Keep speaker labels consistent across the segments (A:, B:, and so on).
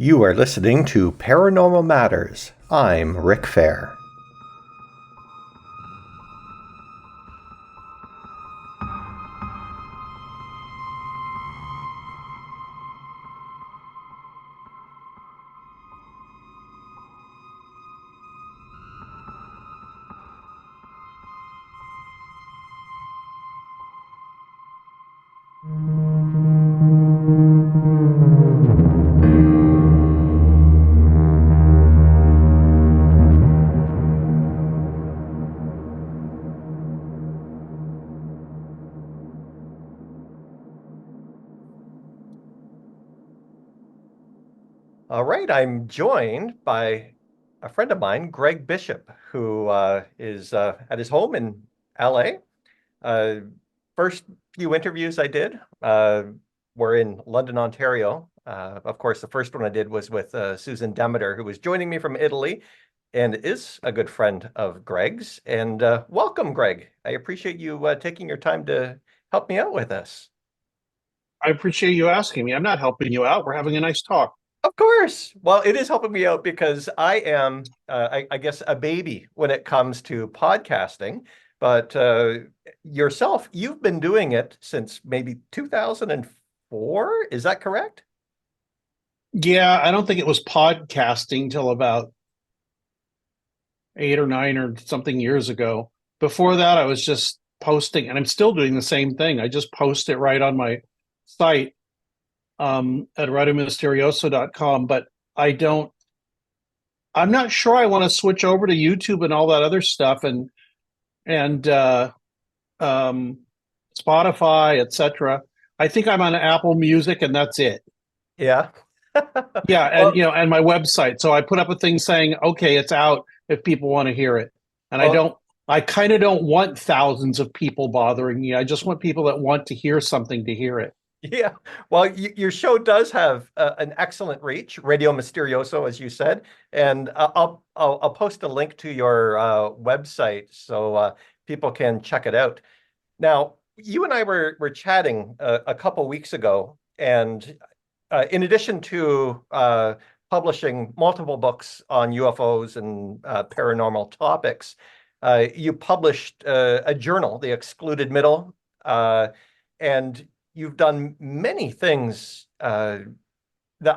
A: You are listening to Paranormal Matters. I'm Rick Fair. All right, I'm joined by a friend of mine, Greg Bishop, who is at his home in LA. Uh, First few interviews I did were in London, Ontario. Of course, the first one I did was with Susan Demeter, who was joining me from Italy and is a good friend of Greg's. And welcome, Greg. I appreciate you taking your time to help me out with this.
B: I appreciate you asking me. I'm not helping you out. We're having a nice talk.
A: Of course. Well, it is helping me out because I am, I guess, a baby when it comes to podcasting. But yourself, you've been doing it since maybe 2004. Is that correct?
B: Yeah, I don't think it was podcasting till about 8 or 9 or something years ago. Before that, I was just posting, and I'm still doing the same thing. I just post it right on my site at radiomisterioso.com, but I don't, I'm not sure I want to switch over to YouTube and all that other stuff and um, Spotify, etc. I think I'm on Apple Music and that's it.
A: Yeah.
B: Yeah,
A: Well,
B: and my website. So I put up a thing saying, "Okay, it's out if people want to hear it." And
A: well,
B: I kind of don't want thousands of people bothering me. I just want people that want to hear something to hear it.
A: yeah. Well, your show does have an excellent reach, Radio Misterioso, as you said, and I'll post a link to your website so people can check it out. Now, you and I were chatting a couple weeks ago, and in addition to publishing multiple books on UFOs and paranormal topics, you published a journal, The Excluded Middle, and you've done many things that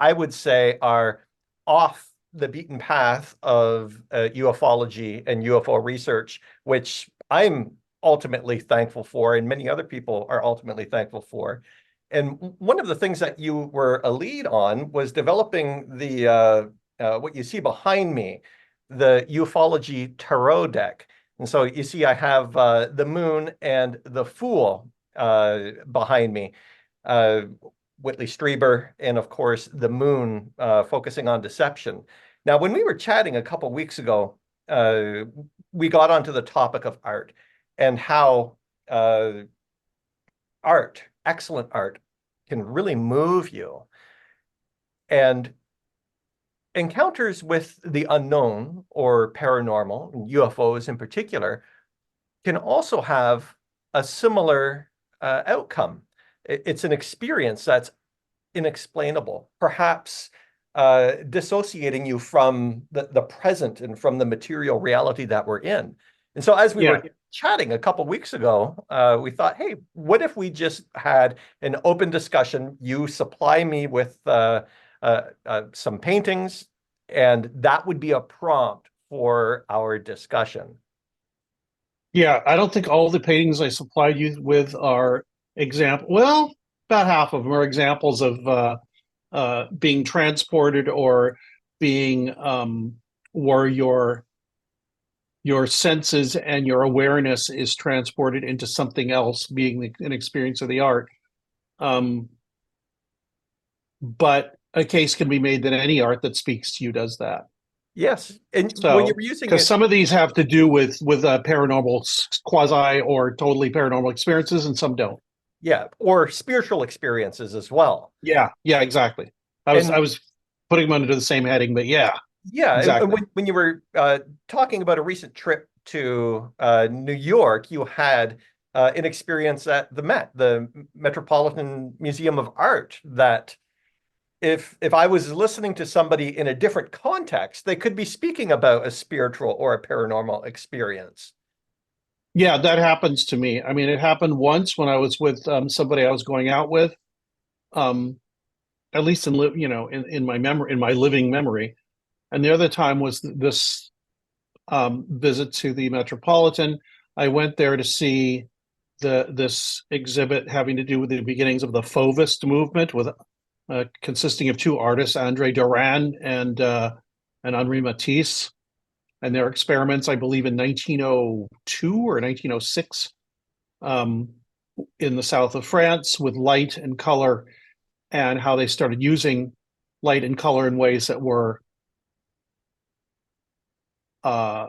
A: I would say are off the beaten path of ufology and UFO research, which I'm ultimately thankful for, and many other people are ultimately thankful for. And one of the things that you were a lead on was developing the what you see behind me, the ufology tarot deck. And so you see, I have the moon and the fool behind me. Uh, Whitley Strieber, and of course, the moon, focusing on deception. Now, when we were chatting a couple weeks ago, uh, we got onto the topic of art and how uh, art, excellent art, can really move you. And encounters with the unknown or paranormal, UFOs in particular, can also have a similar outcome. It's an experience that's inexplainable, perhaps dissociating you from the present and from the material reality that we're in. And so, as we
B: Yeah,
A: were chatting a couple weeks ago, we thought, hey, what if we just had an open discussion? You supply me with some paintings, and that would be a prompt for our discussion.
B: yeah. I don't think all the paintings I supplied you with are example. Well, about half of them are examples of being transported or being where your senses and your awareness is transported into something else, being an experience of the art. Um, but a case can be made that any art that speaks to you does that.
A: Yes, and when you
B: So,
A: were using
B: because
A: it,
B: some of these have to do with paranormal, quasi or totally paranormal experiences, and some don't.
A: yeah, or spiritual experiences as well.
B: Yeah, yeah, exactly. I
A: And
B: was putting them under the same heading, but yeah,
A: yeah, and
B: exactly.
A: when you were talking about a recent trip to New York, you had an experience at the Met, the Metropolitan Museum of Art, that if I was listening to somebody in a different context, they could be speaking about a spiritual or a paranormal experience.
B: Yeah, that happens to me. I mean, it happened once when I was with somebody I was going out with, um, at least in my memory, in my living memory. And the other time was this visit to the Metropolitan. I went there to see this exhibit having to do with the beginnings of the Fauvist movement, with consisting of two artists, Andre Duran and Henri Matisse, and their experiments, I believe, in 1902 or 1906, um, in the south of France, with light and color, and how they started using light and color in ways that were uh,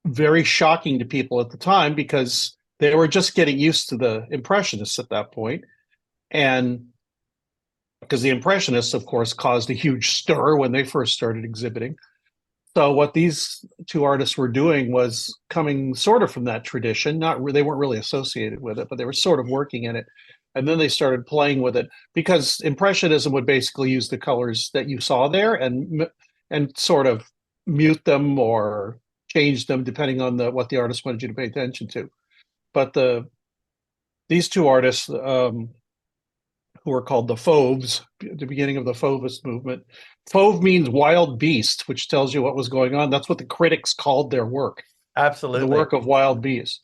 B: very shocking to people at the time, because they were just getting used to the Impressionists at that point. And because the Impressionists, of course, caused a huge stir when they first started exhibiting. So what these two artists were doing was coming sort of from that tradition. They weren't really associated with it, but they were sort of working in it. And then they started playing with it, because Impressionism would basically use the colors that you saw there and sort of mute them or change them depending on what the artist wanted you to pay attention to. But these two artists, who are called the Fauves, the beginning of the Fauvist movement. Fauve means wild beast, which tells you what was going on. That's what the critics called their work, the
A: Absolutely.
B: work of wild beasts.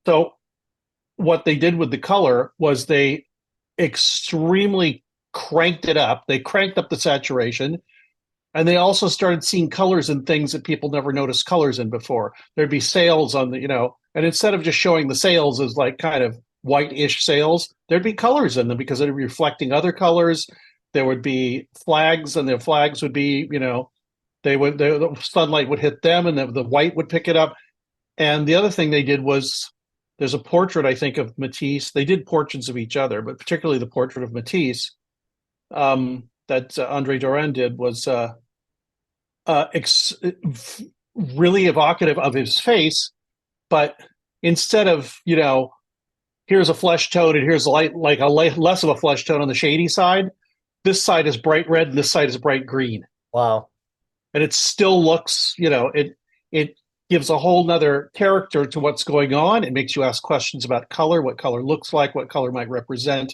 B: So what they did with the color was they extremely cranked it up. They cranked up the saturation, and they also started seeing colors in things that people never noticed colors in before. There'd be sails on and instead of just showing the sails as like kind of white-ish sails, there'd be colors in them because they'd be reflecting other colors. There would be flags, and the flags would be, the sunlight would hit them, and the white would pick it up. And the other thing they did was, there's a portrait, I think, of Matisse. They did portraits of each other, but particularly the portrait of Matisse, that Andre Duran did, was really evocative of his face. But instead of, here's a flesh tone and here's light, like less of a flesh tone on the shady side, this side is bright red and this side is bright green.
A: Wow.
B: And it still looks, it gives a whole nother character to what's going on. It makes you ask questions about color, what color looks like, what color might represent,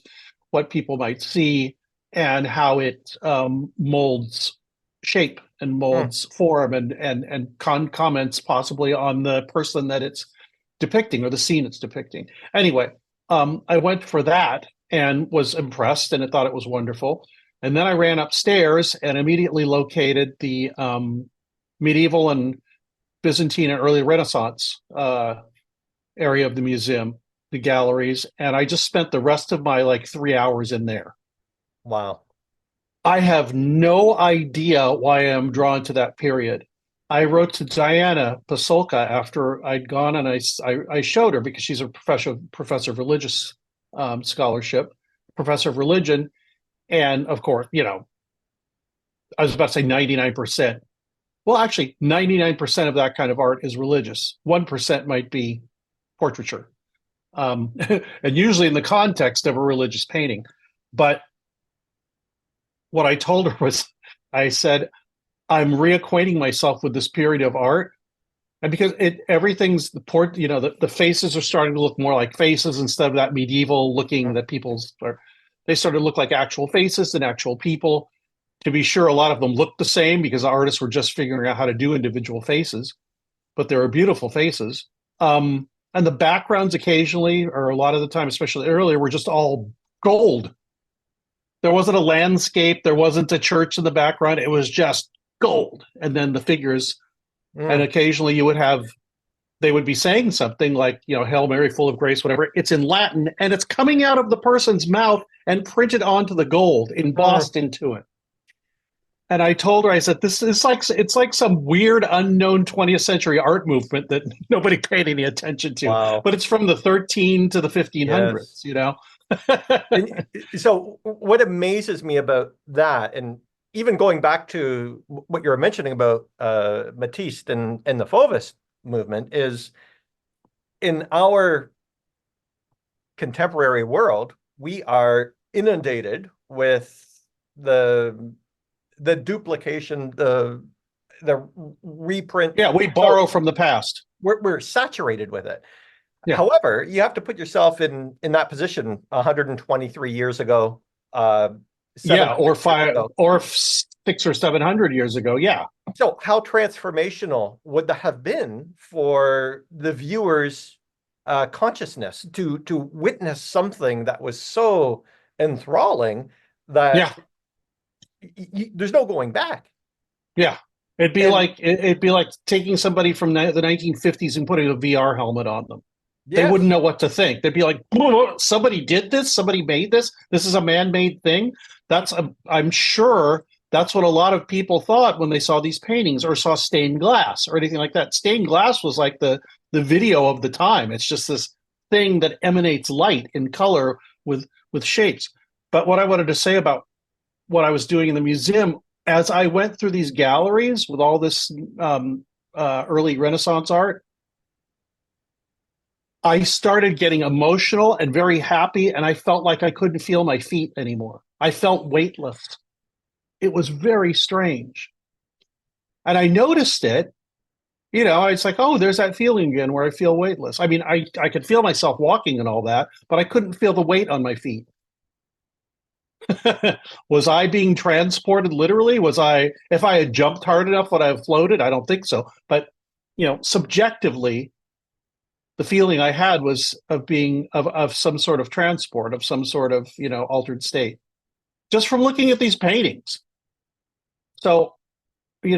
B: what people might see, and how it molds shape and molds form, and comments possibly on the person that it's depicting or the scene it's depicting. Anyway, I went for that and was impressed, and I thought it was wonderful. And then I ran upstairs and immediately located the medieval and Byzantine and early Renaissance area of the museum, the galleries, and I just spent the rest of my 3 hours in there.
A: Wow.
B: I have no idea why I'm drawn to that period. I wrote to Diana Pasolka after I'd gone, and I showed her, because she's a professor of religious scholarship, professor of religion, and of course, I was about to say 99%. Well, actually, 99% of that kind of art is religious. 1% might be portraiture, and usually in the context of a religious painting. But what I told her was, I said, I'm reacquainting myself with this period of art, and because everything's the faces are starting to look more like faces instead of that medieval looking that they started to look like actual faces and actual people. To be sure, a lot of them looked the same because the artists were just figuring out how to do individual faces, but there are beautiful faces. And the backgrounds occasionally, or a lot of the time, especially earlier, were just all gold. There wasn't a landscape. There wasn't a church in the background. It was just gold. And then the figures, and occasionally they would be saying something like, Hail Mary, full of grace, whatever. It's in Latin, and it's coming out of the person's mouth and printed onto the gold, embossed into it. And I told her, I said, this is it's like some weird unknown 20th century art movement that nobody paid any attention to.
A: Wow.
B: But it's from the 13 to the 1500s,
A: So what amazes me about that, and even going back to what you were mentioning about Matisse and the Fauvist movement, is in our contemporary world, we are inundated with the duplication, the reprint.
B: Yeah, we
A: So
B: borrow from the past.
A: we're saturated with it.
B: Yeah.
A: However, you have to put yourself in that position 123 years ago,
B: Yeah,
A: 700
B: or
A: years
B: five
A: ago.
B: or 600 or 700 years ago. Yeah.
A: So how transformational would that have been for the viewer's consciousness to witness something that was so enthralling that
B: Yeah.
A: there's no going back?
B: Yeah.
A: And
B: It'd be like taking somebody from the 1950s and putting a VR helmet on them. They wouldn't
A: yes,
B: know what to think. They'd be like, somebody did this, somebody made this. This is a man-made thing. I'm sure that's what a lot of people thought when they saw these paintings or saw stained glass or anything like that. Stained glass was like the video of the time. It's just this thing that emanates light in color with shapes. But what I wanted to say about what I was doing in the museum, as I went through these galleries with all this early Renaissance art, I started getting emotional and very happy, and I felt like I couldn't feel my feet anymore. I felt weightless. It was very strange. And I noticed it, it's like, oh, there's that feeling again where I feel weightless. I mean, I could feel myself walking and all that, but I couldn't feel the weight on my feet. Was I being transported literally? If I had jumped hard enough, would I have floated? I don't think so. But, subjectively, the feeling I had was of being of some sort of transport, of some sort of, altered state, just from looking at these paintings. So, I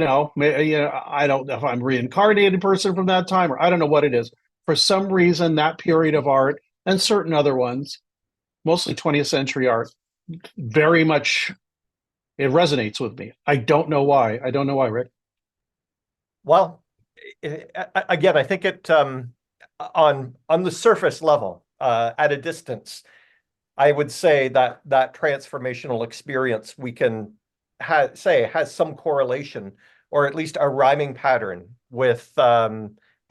B: don't know if I'm a reincarnated person from that time, or I don't know what it is. For some reason, that period of art and certain other ones, mostly 20th century art, very much it resonates with me. I don't know why. I don't know why, Rick.
A: well, again, I think it on the surface level, at a distance, I would say that that transformational experience we can say has some correlation, or at least a rhyming pattern with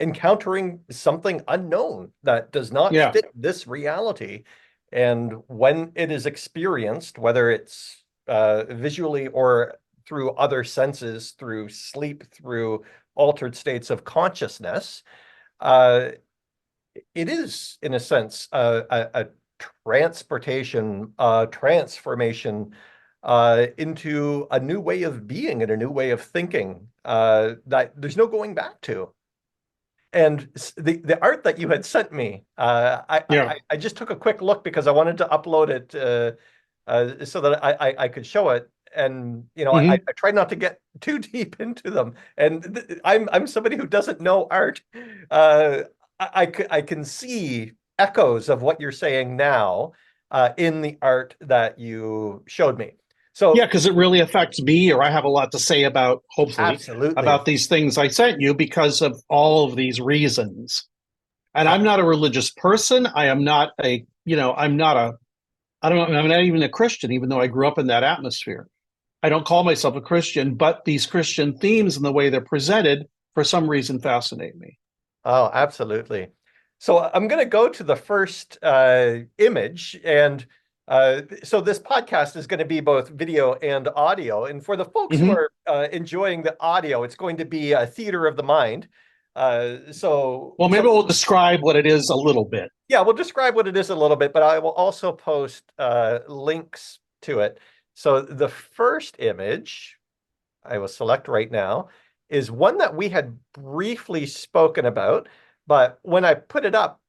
A: encountering something unknown that does not
B: Yeah.
A: fit this reality. And when it is experienced, whether it's visually or through other senses, through sleep, through altered states of consciousness, uh, it is, in a sense, a transportation, transformation into a new way of being and a new way of thinking that there's no going back to. And the art that you had sent me,
B: Yeah.
A: I just took a quick look because I wanted to upload it so that I could show it. And I
B: Hmm.
A: tried not to get too deep into them. And I'm somebody who doesn't know art. I can see echoes of what you're saying now in the art that you showed me.
B: Yeah,
A: So
B: because it really affects me, or I have a lot to say about, hopefully,
A: absolutely.
B: about these things I sent you because of all of these reasons. And
A: Uh,
B: I'm not a religious person. I am not I don't know, I'm not even a Christian, even though I grew up in that atmosphere. I don't call myself a Christian, but these Christian themes and the way they're presented for some reason fascinate me.
A: Oh, absolutely. So I'm going to go to the first image. And so this podcast is going to be both video and audio. And for the folks who
B: Hmm.
A: are enjoying the audio, it's going to be a theater of the mind.
B: Well, maybe we'll describe what it is a little bit.
A: Yeah, we'll describe what it is a little bit, but I will also post links to it. So the first image I will select right now is one that we had briefly spoken about, but when I put it up,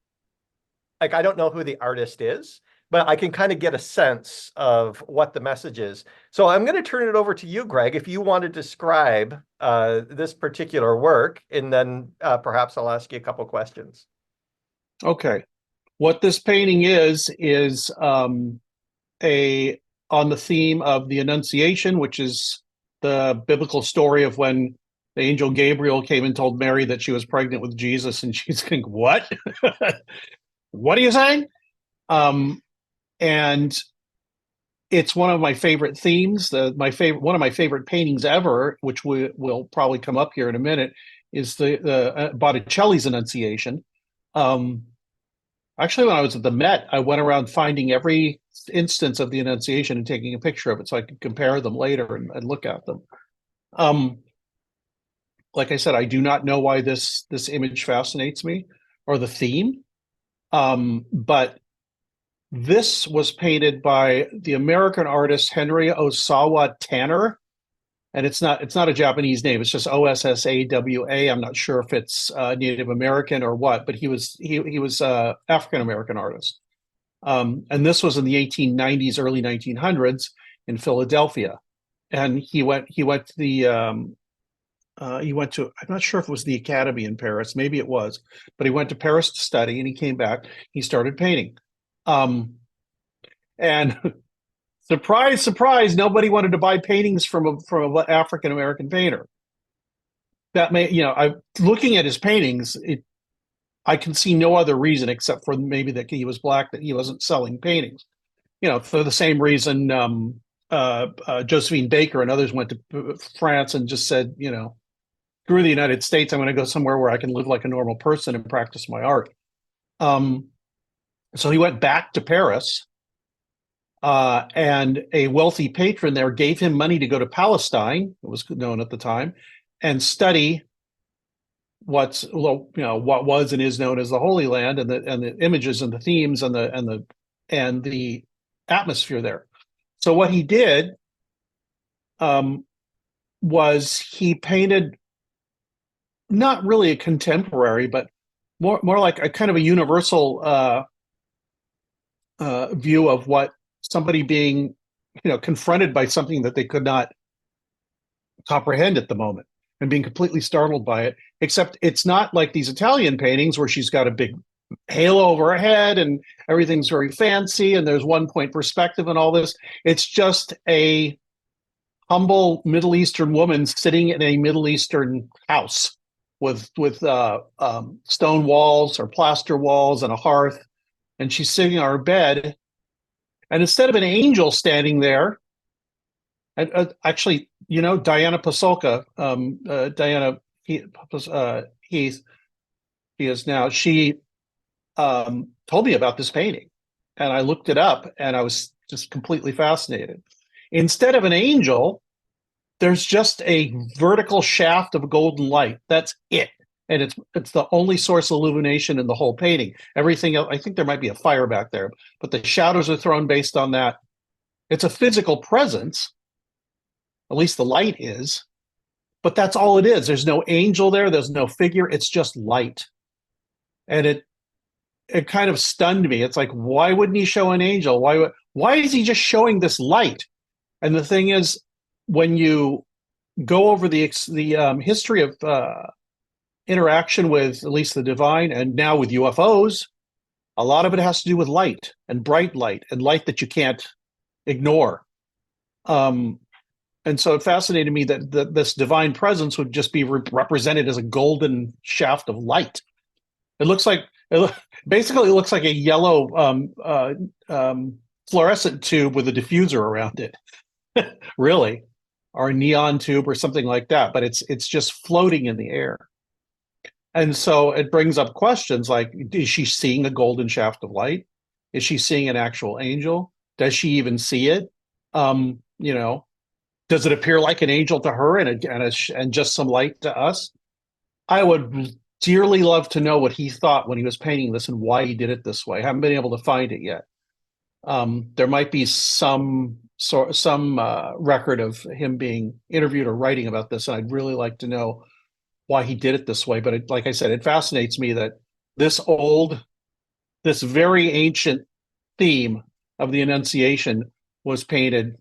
A: like I don't know who the artist is, but I can kind of get a sense of what the message is. So I'm going to turn it over to you, Greg, if you want to describe this particular work, and then perhaps I'll ask you a couple questions.
B: Okay. What this painting is a on the theme of the Annunciation, which is the biblical story of when the angel Gabriel came and told Mary that she was pregnant with Jesus, and she's going, "What? What are you saying?" Um, and it's one of my favorite themes. One of my favorite paintings ever, which will probably come up here in a minute, is the Botticelli's Annunciation. Um, Actually, when I was at the Met, I went around finding every instance of the Annunciation and taking a picture of it so I could compare them later and look at them. Like I said, I do not know why this image fascinates me or the theme, but this was painted by the American artist Henry Osawa Tanner, and it's not a Japanese name. It's just Ossawa. I'm not sure if it's Native American or what, but he was African American artist. And this was in the 1890s, early 1900s in Philadelphia, and he went to the I'm not sure if it was the Academy in Paris, maybe it was, but he went to Paris to study, and he came back. He started painting, and surprise, surprise, nobody wanted to buy paintings from an African American painter. That I looking at his paintings, I can see no other reason except for maybe that he was black, that he wasn't selling paintings. For the same reason Josephine Baker and others went to France and just said, screw the United States, I'm going to go somewhere where I can live like a normal person and practice my art. So he went back to Paris, and a wealthy patron there gave him money to go to Palestine, it was known at the time, and study what was and is known as the Holy Land, and the images and the themes and the atmosphere there. So what he did was he painted not really a contemporary, but more like a kind of a universal view of what somebody being confronted by something that they could not comprehend at the moment and being completely startled by it. Except it's not like these Italian paintings where she's got a big halo over her head and everything's very fancy and there's one point perspective and all this. It's just a humble Middle Eastern woman sitting in a Middle Eastern house with stone walls or plaster walls and a hearth, and she's sitting on her bed. And instead of an angel standing there, and actually, Diana Pasulka, Diana Heath, he is now. She told me about this painting, and I looked it up, and I was just completely fascinated. Instead of an angel, there's just a vertical shaft of golden light. That's it. And it's the only source of illumination in the whole painting. Everything else, I think there might be a fire back there, but the shadows are thrown based on that. It's a physical presence, at least the light is, but that's all it is. There's no angel there. There's no figure. It's just light. And it kind of stunned me. It's like, why wouldn't he show an angel? Why is he just showing this light? And the thing is, when you go over the history of interaction with at least the divine and now with UFOs, a lot of it has to do with light and bright light and light that you can't ignore. And so it fascinated me that this divine presence would just be represented as a golden shaft of light. It looks like basically it looks like a yellow fluorescent tube with a diffuser around it, really, or a neon tube or something like that. But it's just floating in the air. And so it brings up questions like, is she seeing a golden shaft of light? Is she seeing an actual angel? Does she even see it? Does it appear like an angel to her and just some light to us? I would dearly love to know what he thought when he was painting this and why he did it this way. I haven't been able to find it yet. There might be some record of him being interviewed or writing about this, and I'd really like to know why he did it this way. But like I said, it fascinates me that this very ancient theme of the Annunciation was painted,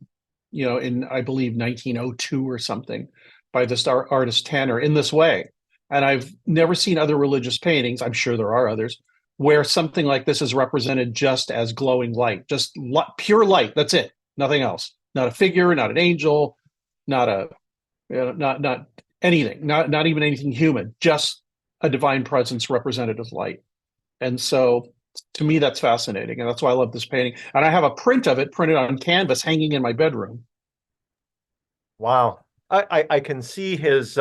B: in, I believe, 1902 or something by this artist Tanner in this way. And I've never seen other religious paintings, I'm sure there are others, where something like this is represented just as glowing light, just pure light. That's it. Nothing else. Not a figure, not an angel, not anything, not even anything human, just a divine presence represented as light. And so to me, that's fascinating. And that's why I love this painting. And I have a print of it printed on canvas hanging in my bedroom.
A: Wow. I can see his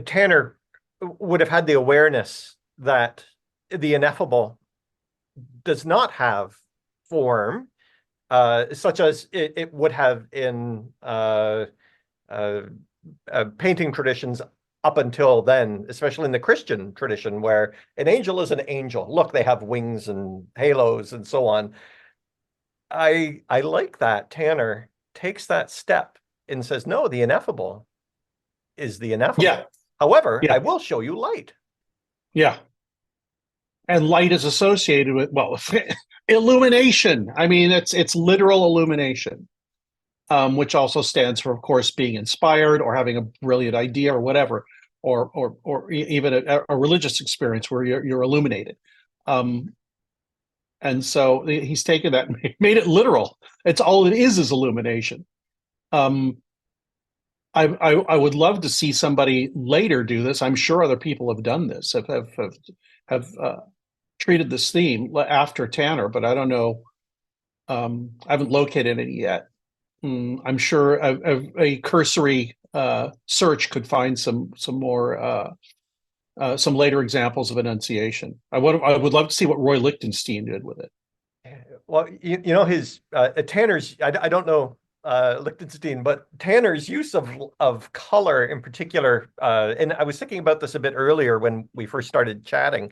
A: Tanner would have had the awareness that the ineffable does not have form, such as it would have in uh, painting traditions up until then, especially in the Christian tradition, where an angel is an angel. Look, they have wings and halos and so on. I like that Tanner takes that step and says, no, the ineffable is the ineffable.
B: Yeah.
A: However,
B: Yeah.
A: I will show you light.
B: Yeah. And light is associated with, well, illumination. I mean, it's literal illumination, which also stands for, of course, being inspired or having a brilliant idea or whatever, or even a religious experience where you're illuminated. And so he's taken that and made it literal. It's all it is illumination. I would love to see somebody later do this. I'm sure other people have done this, have treated this theme after Tanner, but I don't know. I haven't located it yet. I'm sure a cursory search could find some more some later examples of enunciation. I would love to see what Roy Lichtenstein did with it.
A: Well, you know, his Tanner's, I don't know Lichtenstein, but Tanner's use of color in particular, and I was thinking about this a bit earlier when we first started chatting.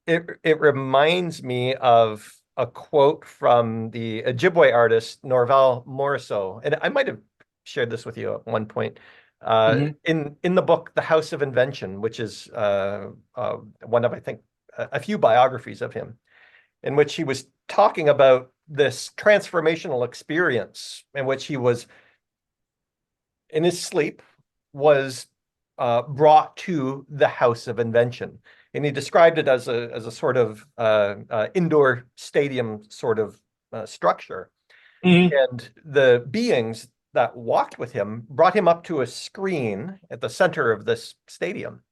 A: It reminds me of a quote from the Ojibwe artist Norval Morrisseau, and I might have shared this with you at one point.
B: Mhm.
A: In the book The House of Invention, which is one of, I think, a few biographies of him, in which he was talking about this transformational experience in which he was in his sleep was brought to the House of Invention. And he described it as a sort of indoor stadium sort of structure.
B: Mhm.
A: And the beings that walked with him brought him up to a screen at the center of this stadium.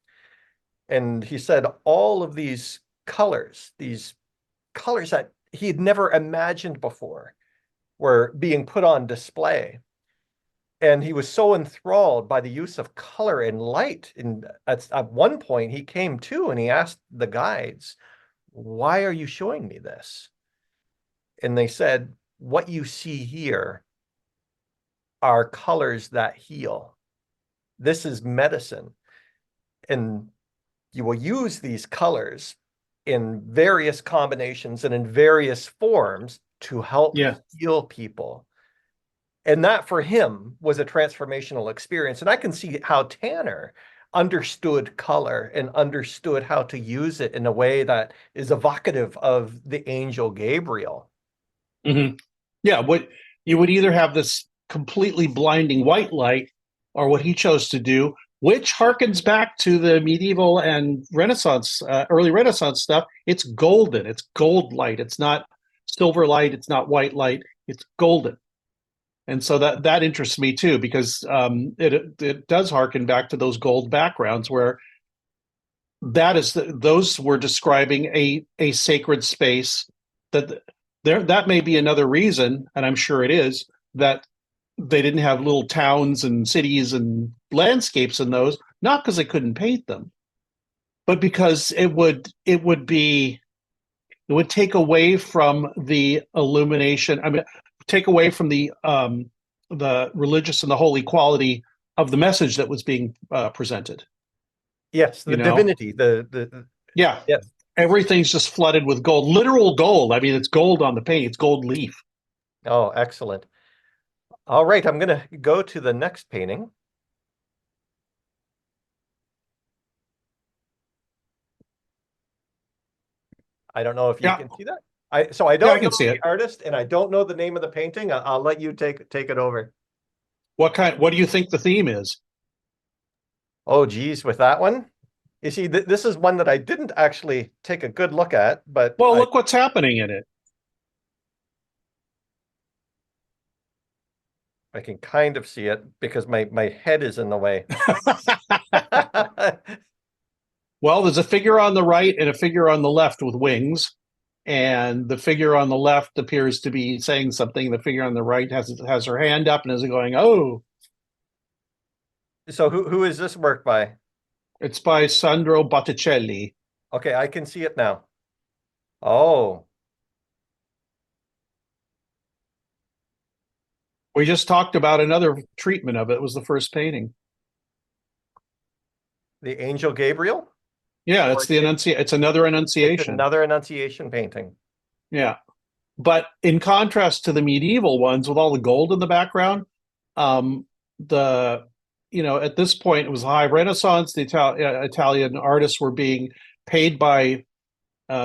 A: And he said all of these colors that he had never imagined before were being put on display. And he was so enthralled by the use of color and light. And at one point, he came to and he asked the guides, why are you showing me this? And they said, what you see here are colors that heal. This is medicine. And you will use these colors in various combinations and in various forms to help
B: Yeah.
A: heal people. And that for him was a transformational experience. And I can see how Tanner understood color and understood how to use it in a way that is evocative of the angel Gabriel.
B: Mhm. Yeah. What you would either have this completely blinding white light, or what he chose to do, which harkens back to the medieval and Renaissance, early Renaissance stuff. It's golden. It's gold light. It's not silver light. It's not white light. It's golden. And so that interests me too, because it does harken back to those gold backgrounds where those were describing a sacred space that that may be another reason, and I'm sure it is, that they didn't have little towns and cities and landscapes in those, not because they couldn't paint them, but because it would take away from the illumination. I mean, take away from the religious and the holy quality of the message that was being presented.
A: Yes, the
B: You know,
A: divinity, the
B: yeah,
A: yes.
B: everything's just flooded with gold, literal gold. I mean, it's gold on the paint. It's gold leaf.
A: Oh, excellent. All right, I'm going to go to the next painting. I don't know if you
B: Yeah,
A: can see that. I
B: yeah, I
A: don't know
B: can see
A: the
B: it.
A: artist and I don't know the name of the painting. I'll let you take it over.
B: What do you think the theme is?
A: Oh, geez, with that one. You see, this is one that I didn't actually take a good look at, but
B: Well, look what's happening in it.
A: I can kind of see it because my head is in the way.
B: Well, there's a figure on the right and a figure on the left with wings, and the figure on the left appears to be saying something. The figure on the right has her hand up and is going, "Oh."
A: So who is this work by?
B: It's by Sandro Botticelli.
A: Okay, I can see it now. Oh.
B: We just talked about another treatment of it. It was the first painting.
A: The Angel Gabriel?
B: Yeah,
A: Or
B: it's another
A: it's
B: Annunciation.
A: another Annunciation painting.
B: Yeah. But in contrast to the medieval ones with all the gold in the background, the at this point it was high Renaissance. The Italian artists were being paid by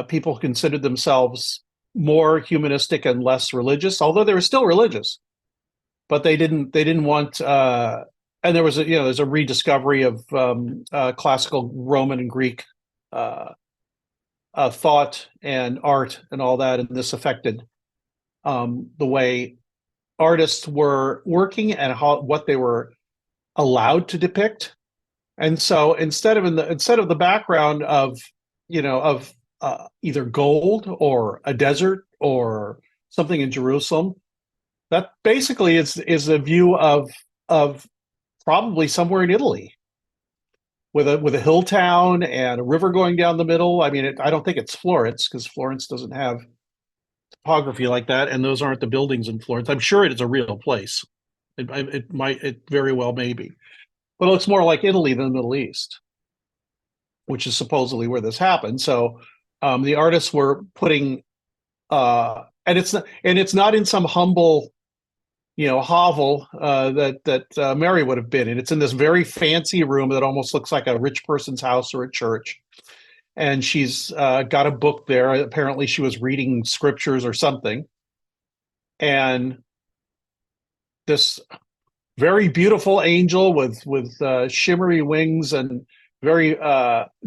B: people who considered themselves more humanistic and less religious, although they were still religious. But they didn't want. And there was there's a rediscovery of classical Roman and Greek uh, thought and art and all that, and this affected the way artists were working and what they were allowed to depict. And so instead of the background of either gold or a desert or something in Jerusalem, that basically is a view of probably somewhere in Italy with a hill town and a river going down the middle. I mean, I don't think it's Florence because Florence doesn't have topography like that, and those aren't the buildings in Florence. I'm sure it is a real place. It very well may be, but it looks more like Italy than the Middle East, which is supposedly where this happened. So the artists were putting, and it's not in some humble, hovel that Mary would have been in. It's in this very fancy room that almost looks like a rich person's house or a church. And she's got a book there. Apparently, she was reading scriptures or something. And this very beautiful angel with shimmery wings and very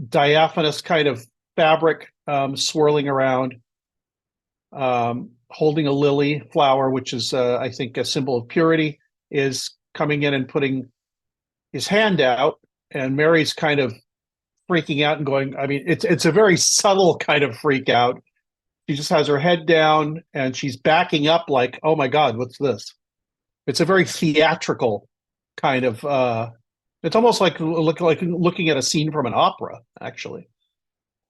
B: diaphanous kind of fabric swirling around, holding a lily flower, which is, I think, a symbol of purity, is coming in and putting his hand out. And Mary's kind of freaking out and going, I mean, it's a very subtle kind of freak out. She just has her head down and she's backing up like, oh my God, what's this? It's a very theatrical kind of it's almost like looking at a scene from an opera, actually.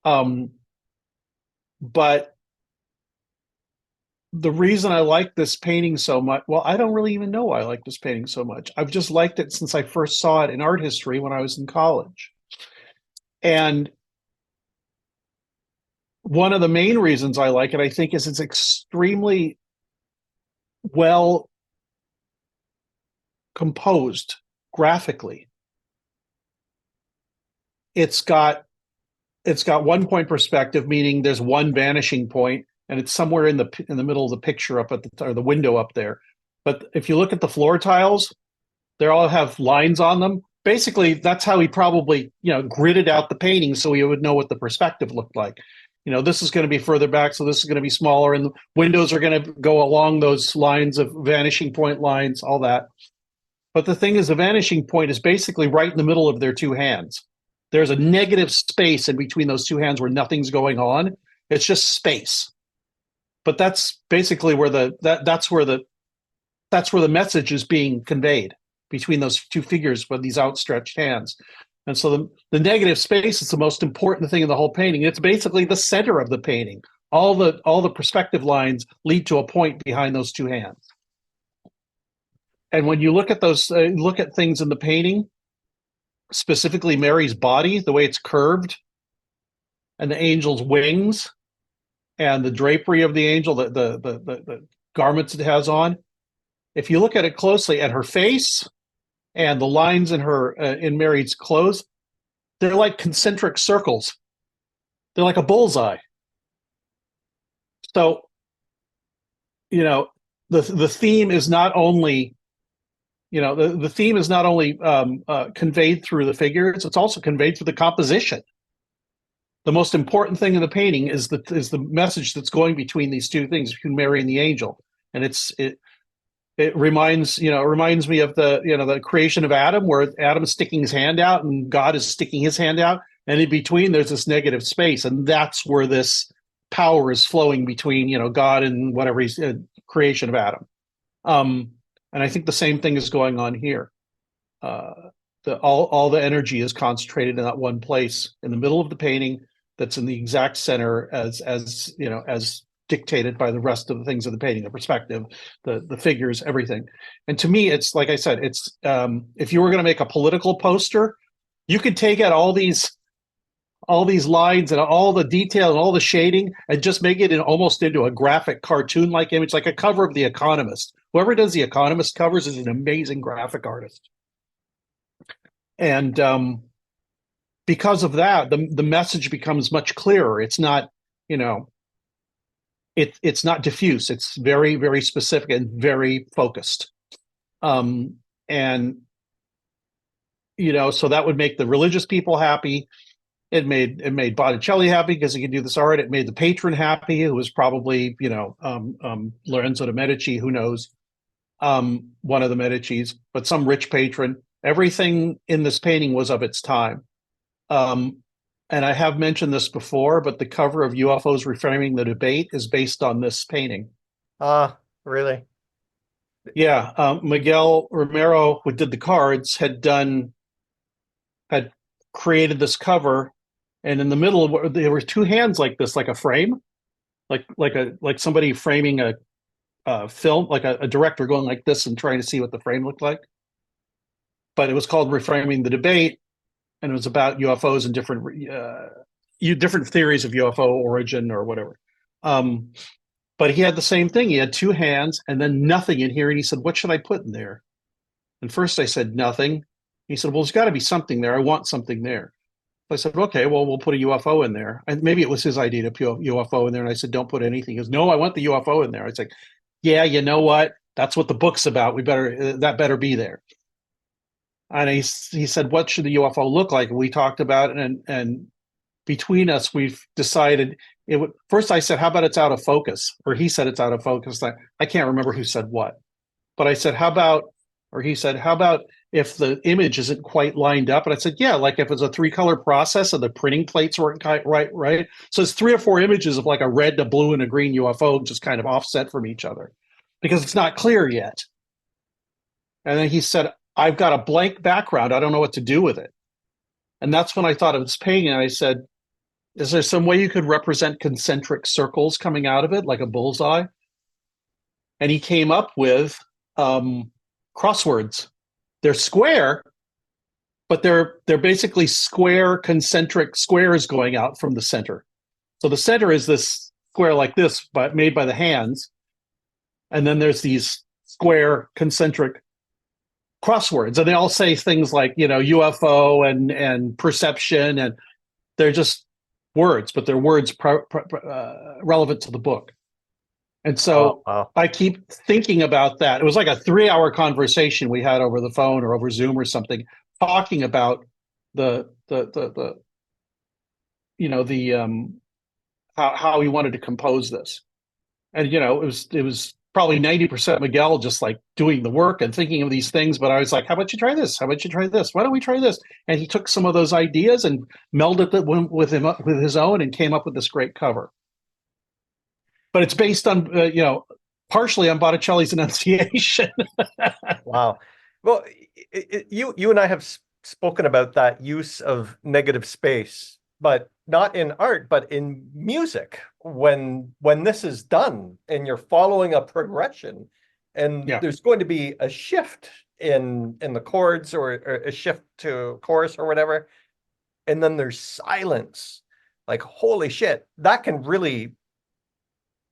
B: But the reason I like this painting so much, well, I don't really even know why I like this painting so much. I've just liked it since I first saw it in art history when I was in college. And one of the main reasons I like it, I think, is it's extremely well composed graphically. It's got one point perspective, meaning there's one vanishing point, and it's somewhere in the middle of the picture up at the window up there. But if you look at the floor tiles, they all have lines on them. Basically, that's how he probably gridded out the painting so he would know what the perspective looked like. This is going to be further back, so this is going to be smaller, and the windows are going to go along those lines of vanishing point lines, all that. But the thing is, the vanishing point is basically right in the middle of their two hands. There's a negative space in between those two hands where nothing's going on. It's just space. But that's basically where that's where the message is being conveyed between those two figures with these outstretched hands. And so the negative space is the most important thing in the whole painting. It's basically the center of the painting. All the perspective lines lead to a point behind those two hands. And when you look at look at things in the painting, specifically Mary's body, the way it's curved, and the angel's wings, and the drapery of the angel, the garments it has on. If you look at it closely, at her face and the lines in Mary's clothes, they're like concentric circles. They're like a bullseye. So, the theme is not only the theme is not only conveyed through the figures, it's also conveyed through the composition. The most important thing in the painting is the message that's going between these two things, between Mary and the angel. And it reminds me of the creation of Adam, where Adam is sticking his hand out and God is sticking his hand out. And in between, there's this negative space. And that's where this power is flowing between, God and whatever he's creation of Adam. And I think the same thing is going on here. All the energy is concentrated in that one place in the middle of the painting. That's in the exact center as dictated by the rest of the things of the painting, the perspective, the figures, everything. And to me, it's like I said, it's if you were going to make a political poster, you could take out all these lines and all the detail and all the shading and just make it almost into a graphic cartoon-like image, like a cover of The Economist. Whoever does The Economist covers is an amazing graphic artist. And because of that, the message becomes much clearer. It's not, it's not diffuse. It's very, very specific and very focused. And so that would make the religious people happy. It made Botticelli happy because he could do this art. It made the patron happy, who was probably, Lorenzo de' Medici, who knows, one of the Medicis, but some rich patron. Everything in this painting was of its time. And I have mentioned this before, but the cover of UFOs Reframing the Debate is based on this painting.
A: Really?
B: Yeah. Miguel Romero, who did the cards, had created this cover, and in the middle there were two hands like this, like a frame, like somebody framing a film, like a director going like this and trying to see what the frame looked like. But it was called Reframing the Debate, and it was about UFOs and different theories of UFO origin or whatever. But he had the same thing. He had two hands and then nothing in here. And he said, "What should I put in there?" And first I said, "Nothing." He said, "Well, there's got to be something there. I want something there." So I said, "Okay, well, we'll put a UFO in there." And maybe it was his idea to put UFO in there. And I said, "Don't put anything." He goes, "No, I want the UFO in there." I was like, "Yeah, you know what? That's what the book's about. That better be there." And he said, "What should the UFO look like?" And we talked about it, and between us, we've decided it would. First, I said, "How about it's out of focus?" Or he said, "It's out of focus." I can't remember who said what, but I said, "How about?" Or he said, "How about if the image isn't quite lined up?" And I said, "Yeah, like if it's a 3-color process and the printing plates weren't quite right. So it's 3 or 4 images of like a red, a blue, and a green UFO just kind of offset from each other because it's not clear yet." And then he said, "I've got a blank background. I don't know what to do with it." And that's when I thought of this painting. And I said, "Is there some way you could represent concentric circles coming out of it, like a bullseye?" And he came up with crosswords. They're square, but they're basically square concentric squares going out from the center. So the center is this square like this, but made by the hands. And then there's these square concentric crosswords, and they all say things like, UFO and perception, and they're just words, but they're words relevant to the book. And so I keep thinking about that. It was like a 3-hour conversation we had over the phone or over Zoom or something, talking about how we wanted to compose this. And it was probably 90% Miguel just like doing the work and thinking of these things. But I was like, "How about you try this? How about you try this? Why don't we try this?" And he took some of those ideas and melded them with his own and came up with this great cover. But it's based on, partially on Botticelli's Annunciation.
A: Wow. Well, you and I have spoken about that use of negative space, but not in art, but in music. When this is done and you're following a progression, and there's going to be a shift in the chords or a shift to chorus or whatever, and then there's silence. Like, holy shit, that can really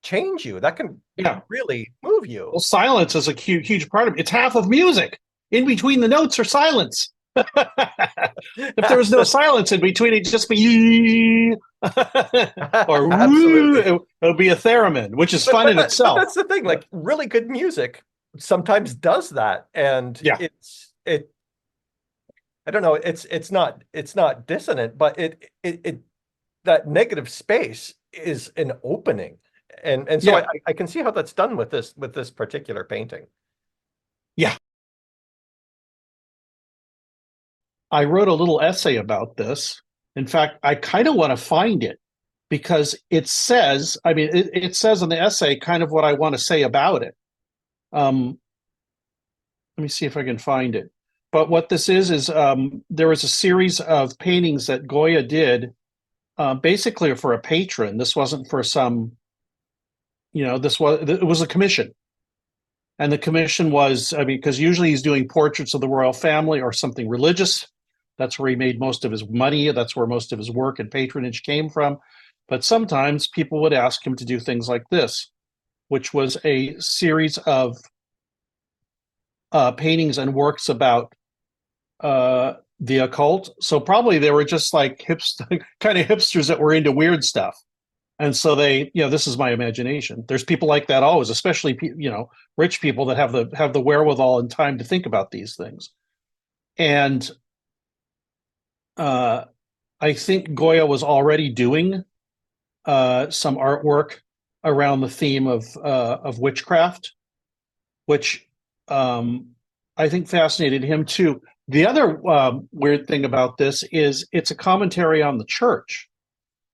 A: change you. That can really move you.
B: Well, silence is a huge part of it. It's half of music. In between the notes are silence. If there was no silence in between, it'd just be or it would be a theremin, which is fun in itself.
A: But that's the thing. Like, really good music sometimes does that, and I don't know. It's not dissonant, but it that negative space is an opening. And so I can see how that's done with this particular painting.
B: Yeah. I wrote a little essay about this. In fact, I kind of want to find it because it says, it says in the essay kind of what I want to say about it. Let me see if I can find it. But what this is there was a series of paintings that Goya did basically for a patron. This wasn't for some it was a commission. And the commission was, I mean, because usually he's doing portraits of the royal family or something religious. That's where he made most of his money. That's where most of his work and patronage came from. But sometimes people would ask him to do things like this, which was a series of paintings and works about the occult. So probably they were just like kind of hipsters that were into weird stuff. And so this is my imagination. There's people like that always, especially rich people that have the wherewithal and time to think about these things. And I think Goya was already doing some artwork around the theme of witchcraft, which I think fascinated him too. The other weird thing about this is it's a commentary on the church,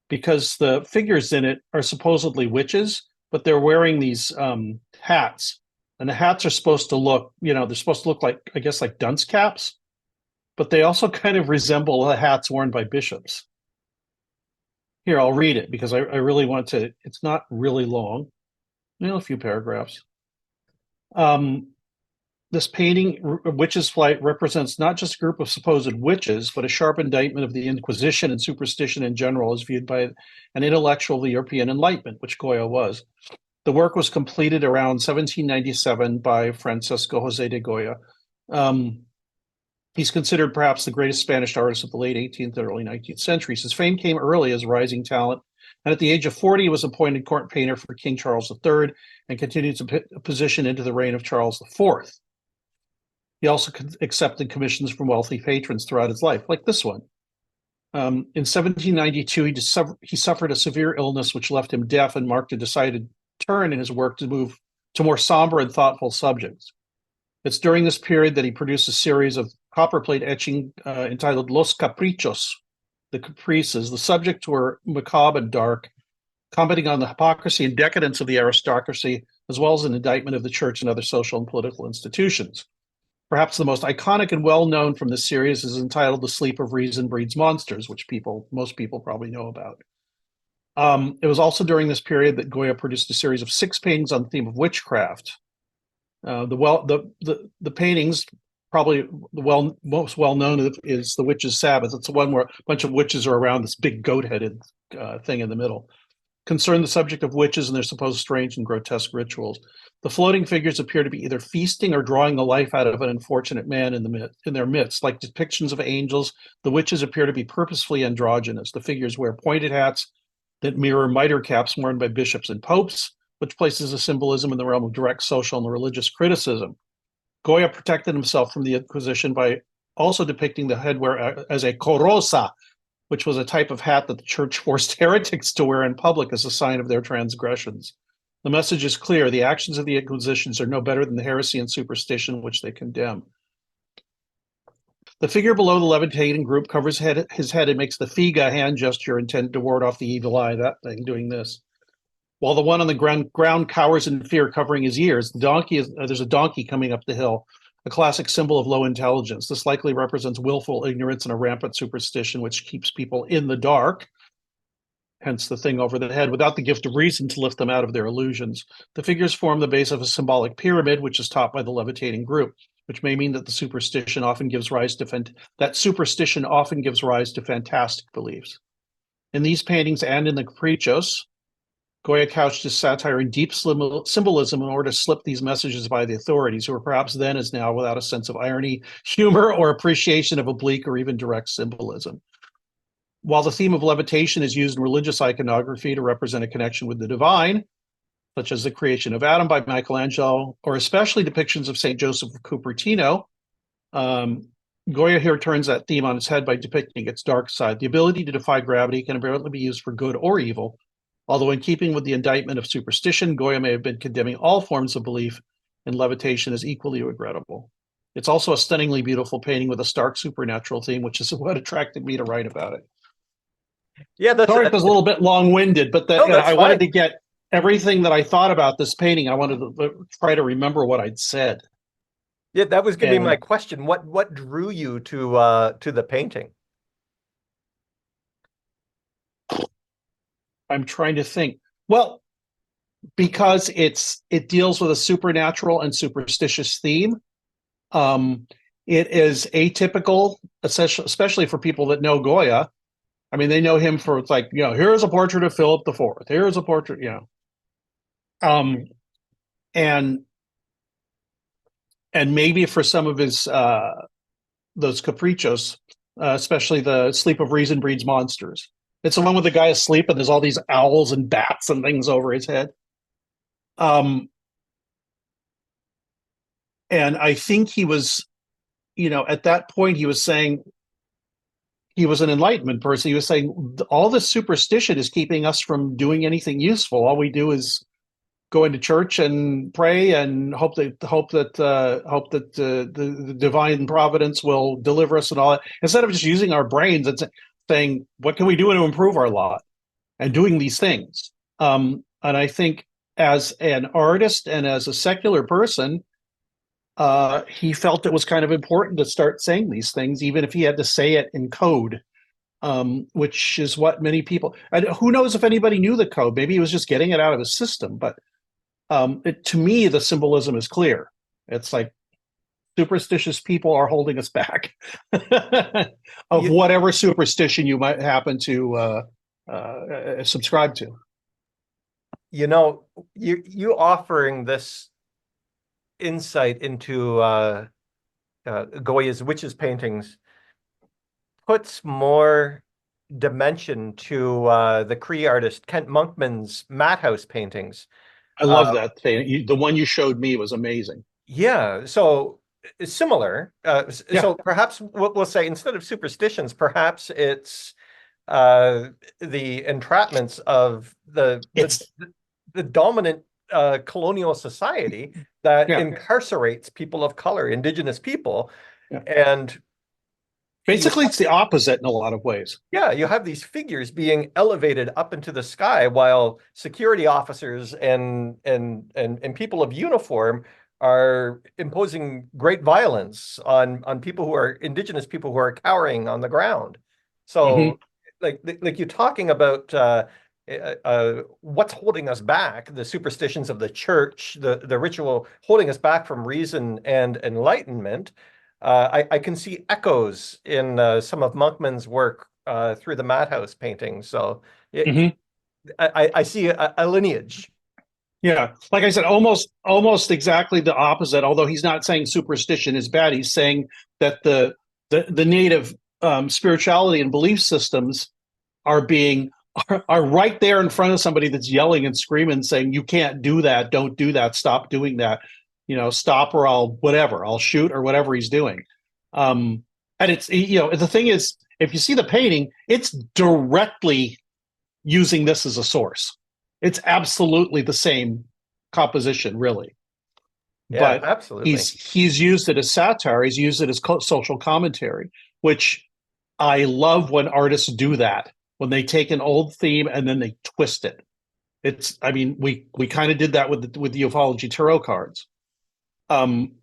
B: because the figures in it are supposedly witches, but they're wearing these hats, and the hats are supposed to look, they're supposed to look like, I guess, like dunce caps, but they also kind of resemble the hats worn by bishops. Here, I'll read it because I really want to. It's not really long, a few paragraphs. This painting, Witch's Flight, represents not just a group of supposed witches, but a sharp indictment of the Inquisition and superstition in general as viewed by an intellectual of the European Enlightenment, which Goya was. The work was completed around 1797 by Francisco Jose de Goya. He's considered perhaps the greatest Spanish artist of the late 18th and early 19th centuries. His fame came early as a rising talent, and at the age of 40, he was appointed court painter for King Charles III and continued to position into the reign of Charles IV. He also accepted commissions from wealthy patrons throughout his life, like this one. In 1792, he suffered a severe illness which left him deaf and marked a decided turn in his work to move to more somber and thoughtful subjects. It's during this period that he produced a series of copperplate etching entitled Los Caprichos, the caprices. The subjects were macabre and dark, commenting on the hypocrisy and decadence of the aristocracy, as well as an indictment of the church and other social and political institutions. Perhaps the most iconic and well-known from this series is entitled The Sleep of Reason Breeds Monsters, which most people probably know about. It was also during this period that Goya produced a series of 6 paintings on the theme of witchcraft. The paintings, probably the most well-known is The Witch's Sabbath. It's the one where a bunch of witches are around this big goat-headed thing in the middle. Concern the subject of witches and their supposed strange and grotesque rituals. The floating figures appear to be either feasting or drawing the life out of an unfortunate man in their midst. Like depictions of angels, the witches appear to be purposefully androgynous. The figures wear pointed hats that mirror mitre caps worn by bishops and popes, which places a symbolism in the realm of direct social and religious criticism. Goya protected himself from the Inquisition by also depicting the headwear as a coroza, which was a type of hat that the church forced heretics to wear in public as a sign of their transgressions. The message is clear. The actions of the Inquisitions are no better than the heresy and superstition which they condemn. The figure below the levitating group covers his head and makes the figa hand gesture intended to ward off the evil eye, that thing doing this. While the one on the ground cowers in fear, covering his ears. There's a donkey coming up the hill, a classic symbol of low intelligence. This likely represents willful ignorance and a rampant superstition which keeps people in the dark, hence the thing over the head, without the gift of reason to lift them out of their illusions. The figures form the base of a symbolic pyramid, which is taught by the levitating group, which may mean that superstition often gives rise to fantastic beliefs. In these paintings and in the Caprichos, Goya couched his satire in deep symbolism in order to slip these messages by the authorities, who were perhaps then as now without a sense of irony, humor, or appreciation of oblique or even direct symbolism. While the theme of levitation is used in religious iconography to represent a connection with the divine, such as the creation of Adam by Michelangelo, or especially depictions of St. Joseph of Cupertino, Goya here turns that theme on its head by depicting its dark side. The ability to defy gravity can apparently be used for good or evil, although in keeping with the indictment of superstition, Goya may have been condemning all forms of belief in levitation as equally regrettable. It's also a stunningly beautiful painting with a stark supernatural theme, which is what attracted me to write about it.
A: Yeah,
B: Sorry, it was a little bit long-winded, but I wanted to get everything that I thought about this painting. I wanted to try to remember what I'd said.
A: Yeah, that was going to be my question. What drew you to the painting?
B: I'm trying to think. Well, because it deals with a supernatural and superstitious theme. Um, it is atypical, especially for people that know Goya. I mean, they know him for, it's like, here's a portrait of Philip the Fourth. Here's a portrait, um, and maybe for some of his those caprichos, especially the Sleep of Reason Breeds Monsters. It's the one with the guy asleep and there's all these owls and bats and things over his head. And I think he was, at that point, he was saying he was an Enlightenment person. He was saying all this superstition is keeping us from doing anything useful. All we do is go into church and pray and hope that the divine providence will deliver us and all that. Instead of just using our brains and saying, what can we do to improve our lot, and doing these things. And I think as an artist and as a secular person, he felt it was kind of important to start saying these things, even if he had to say it in code, which is what many people. Who knows if anybody knew the code? Maybe he was just getting it out of his system. But to me, the symbolism is clear. It's like superstitious people are holding us back of whatever superstition you might happen to subscribe to.
A: You offering this insight into Goya's witches paintings puts more dimension to the Cree artist Kent Monkman's Madhouse paintings.
B: I love that thing. The one you showed me was amazing.
A: Yeah, so it's similar. So perhaps we'll say, instead of superstitions, perhaps it's the entrapments of the dominant colonial society that incarcerates people of color, indigenous people. And
B: basically it's the opposite in a lot of ways.
A: Yeah, you have these figures being elevated up into the sky while security officers and people of uniform are imposing great violence on people who are indigenous people who are cowering on the ground. So like you're talking about what's holding us back, the superstitions of the church, the ritual holding us back from reason and enlightenment. I can see echoes in some of Monkman's work through the Madhouse paintings. So I see a lineage.
B: Yeah, like I said, almost exactly the opposite. Although he's not saying superstition is bad, he's saying that the native spirituality and belief systems are right there in front of somebody that's yelling and screaming, saying, "You can't do that! Don't do that! Stop doing that! Stop or I'll shoot," or whatever he's doing. And it's the thing is, if you see the painting, it's directly using this as a source. It's absolutely the same composition, really.
A: Yeah,
B: but
A: absolutely.
B: He's used it as satire. He's used it as social commentary, which I love when artists do that, when they take an old theme and then they twist it. We kind of did that with the ufology tarot cards. And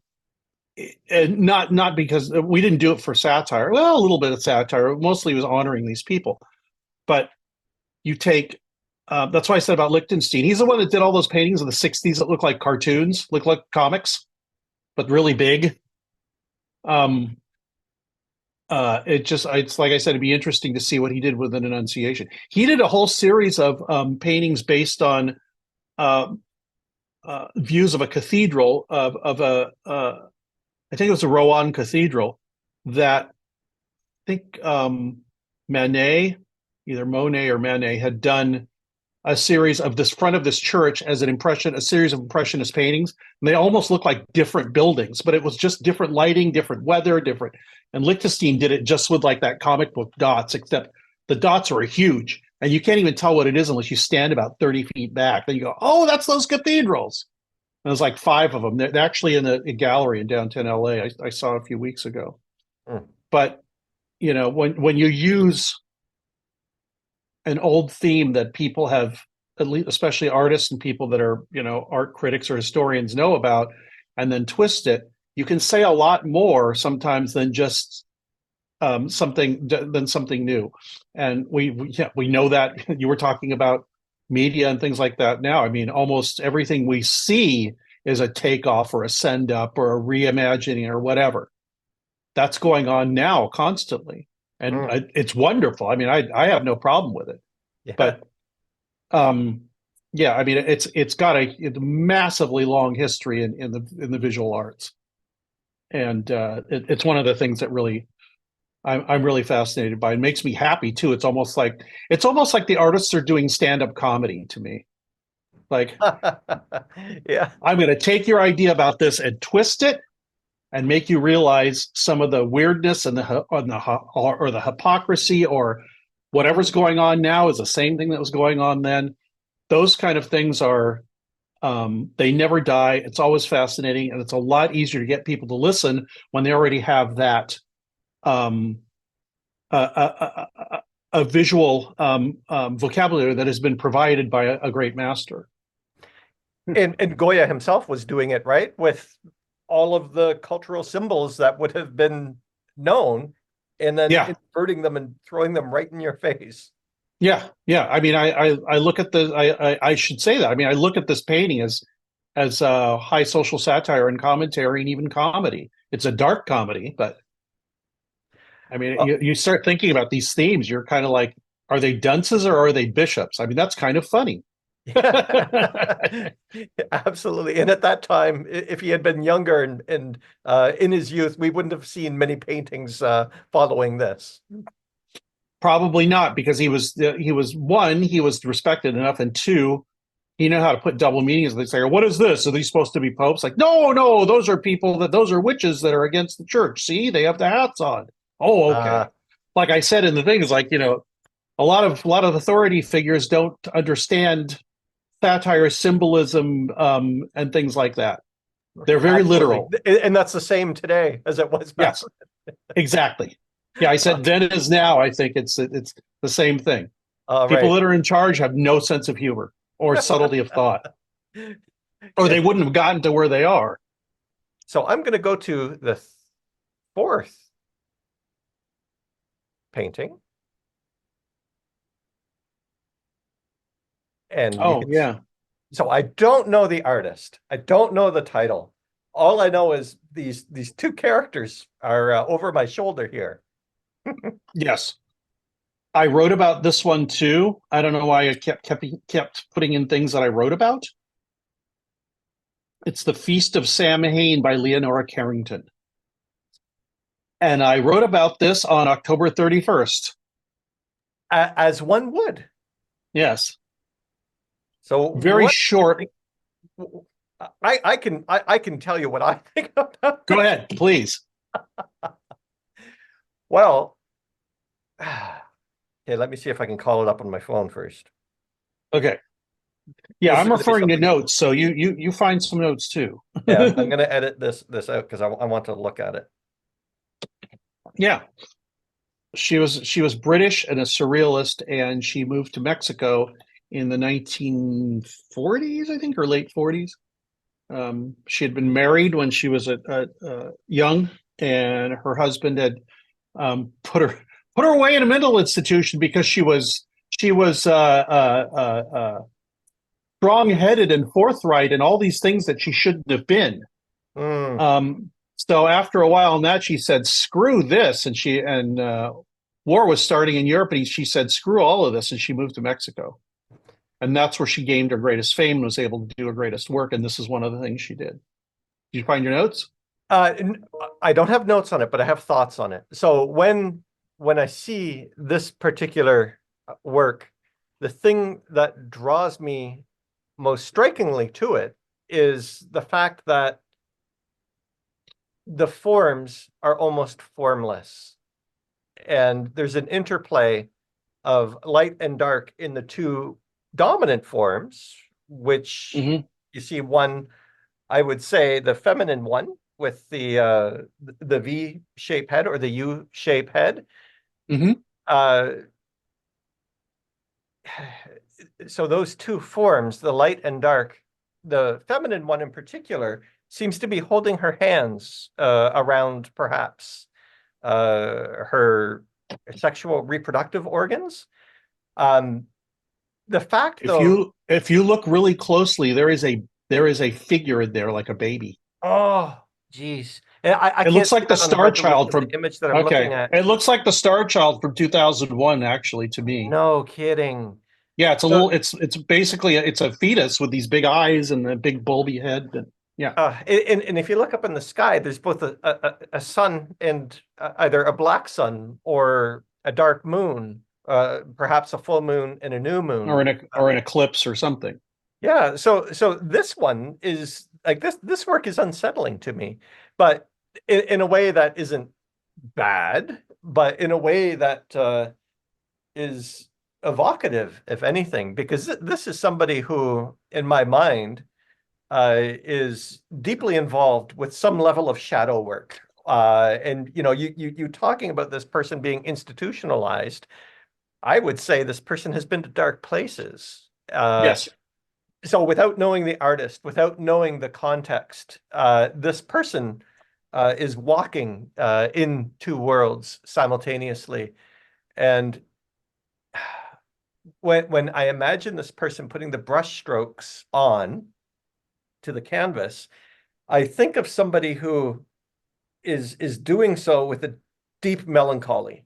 B: not because we didn't do it for satire. Well, a little bit of satire. Mostly it was honoring these people. But you take that's why I said about Lichtenstein. He's the one that did all those paintings in the 60s that look like cartoons, look like comics, but really big. It's like I said, it'd be interesting to see what he did with an Annunciation. He did a whole series of paintings based on views of a cathedral, I think it was a Rouen cathedral, that I think Manet, either Monet or Manet, had done a series of this front of this church as a series of impressionist paintings. And they almost look like different buildings, but it was just different lighting, different weather, different. And Lichtenstein did it just with like that comic book dots, except the dots are huge. And you can't even tell what it is unless you stand about 30 feet back. Then you go, oh, that's those cathedrals. And there's like 5 of them. They're actually in a gallery in downtown LA. I saw a few weeks ago. But, when you use an old theme that people have, at least, especially artists and people that are, art critics or historians know about, and then twist it, you can say a lot more sometimes than just something new. And we know that you were talking about media and things like that now. I mean, almost everything we see is a takeoff or a send up or a reimagining or whatever. That's going on now constantly. And
A: Mm.
B: it's wonderful. I mean, I have no problem with it.
A: Yeah.
B: But yeah, I mean, it's got a massively long history in the visual arts, and it's one of the things that really I'm really fascinated by. It makes me happy too. It's almost like the artists are doing stand-up comedy to me. Like,
A: Yeah.
B: I'm going to take your idea about this and twist it and make you realize some of the weirdness and the hypocrisy or whatever's going on now is the same thing that was going on then. Those kind of things are they never die. It's always fascinating, and it's a lot easier to get people to listen when they already have that um, a visual vocabulary that has been provided by a great master.
A: And Goya himself was doing it, right? With all of the cultural symbols that would have been known, and then
B: Yeah,
A: inverting them and throwing them right in your face.
B: yeah. I mean, I look at the I should say that. I mean, I look at this painting as high social satire and commentary and even comedy. It's a dark comedy, but I mean, you start thinking about these themes, you're kind of like, are they dunces or are they bishops? I mean, that's kind of funny.
A: Absolutely. And at that time, if he had been younger and in his youth, we wouldn't have seen many paintings following this.
B: Probably not, because he was respected enough, and two, he knew how to put double meanings. They say, what is this? Are these supposed to be popes? Like, no, those are witches that are against the church. See, they have the hats on. Oh, okay. Like I said in the thing, is like, a lot of authority figures don't understand satire, symbolism, and things like that. They're very
A: Absolutely.
B: literal.
A: And that's the same today as it was back.
B: Yes, exactly. Yeah, I said then as now. I think it's the same thing. People
A: Right.
B: that are in charge have no sense of humor or subtlety of thought, or
A: Yeah.
B: they wouldn't have gotten to where they are.
A: So I'm going to go to the fourth painting. And you
B: Oh
A: can,
B: yeah,
A: so I don't know the artist. I don't know the title. All I know is these two characters are over my shoulder here.
B: yes. I wrote about this one too. I don't know why I kept putting in things that I wrote about. It's The Feast of Samhain by Leonora Carrington. And I wrote about this on October 31st.
A: As one would.
B: Yes.
A: So
B: Very
A: what
B: short.
A: I can tell you what I think about
B: Go
A: it.
B: ahead, please.
A: Well, okay, let me see if I can call it up on my phone first.
B: Okay. Yeah,
A: This is
B: I'm
A: going to be
B: referring to
A: something.
B: notes, so you find some notes too.
A: Yeah, I'm going to edit this out because I want to look at it.
B: Yeah. She was British and a surrealist, and she moved to Mexico in the 1940s, I think, or late 40s. She had been married when she was young, and her husband had put her away in a mental institution because she was strong-headed and forthright and all these things that she shouldn't have been.
A: Mm.
B: So after a while on that, she said, "Screw this," and war was starting in Europe, and she said, "Screw all of this," and she moved to Mexico, and that's where she gained her greatest fame and was able to do her greatest work. And this is one of the things she did. Did you find your notes?
A: Uh, I don't have notes on it, but I have thoughts on it. So when I see this particular work, the thing that draws me most strikingly to it is the fact that the forms are almost formless. And there's an interplay of light and dark in the two dominant forms, which
B: Mm-hmm.
A: you see one, I would say the feminine one with the V shape head or the U shape head.
B: Mm-hmm.
A: Uh, so those two forms, the light and dark, the feminine one in particular, seems to be holding her hands around perhaps her sexual reproductive organs. Um, the fact
B: If
A: though,
B: you look really closely, there is a figure in there like a baby.
A: oh, geez. And I
B: It
A: can't
B: looks
A: see
B: like the
A: that on the
B: Star
A: resolution
B: Child
A: of the
B: from
A: image that I'm looking
B: okay.
A: at.
B: It looks like the Star Child from 2001 actually to me.
A: No kidding.
B: Yeah, it's a
A: So,
B: little it's basically it's a fetus with these big eyes and a big bulby head and yeah.
A: and if you look up in the sky, there's both a sun and either a black sun or a dark moon, perhaps a full moon and a new
B: Or
A: moon.
B: an eclipse or something.
A: Yeah, so this one is like this work is unsettling to me, but in a way that isn't bad, but in a way that is evocative, if anything, because this is somebody who, in my mind, is deeply involved with some level of shadow work. And you talking about this person being institutionalized, I would say this person has been to dark places.
B: Yes.
A: So without knowing the artist, without knowing the context, this person is walking in two worlds simultaneously. And when I imagine this person putting the brush strokes on to the canvas, I think of somebody who is doing so with a deep melancholy.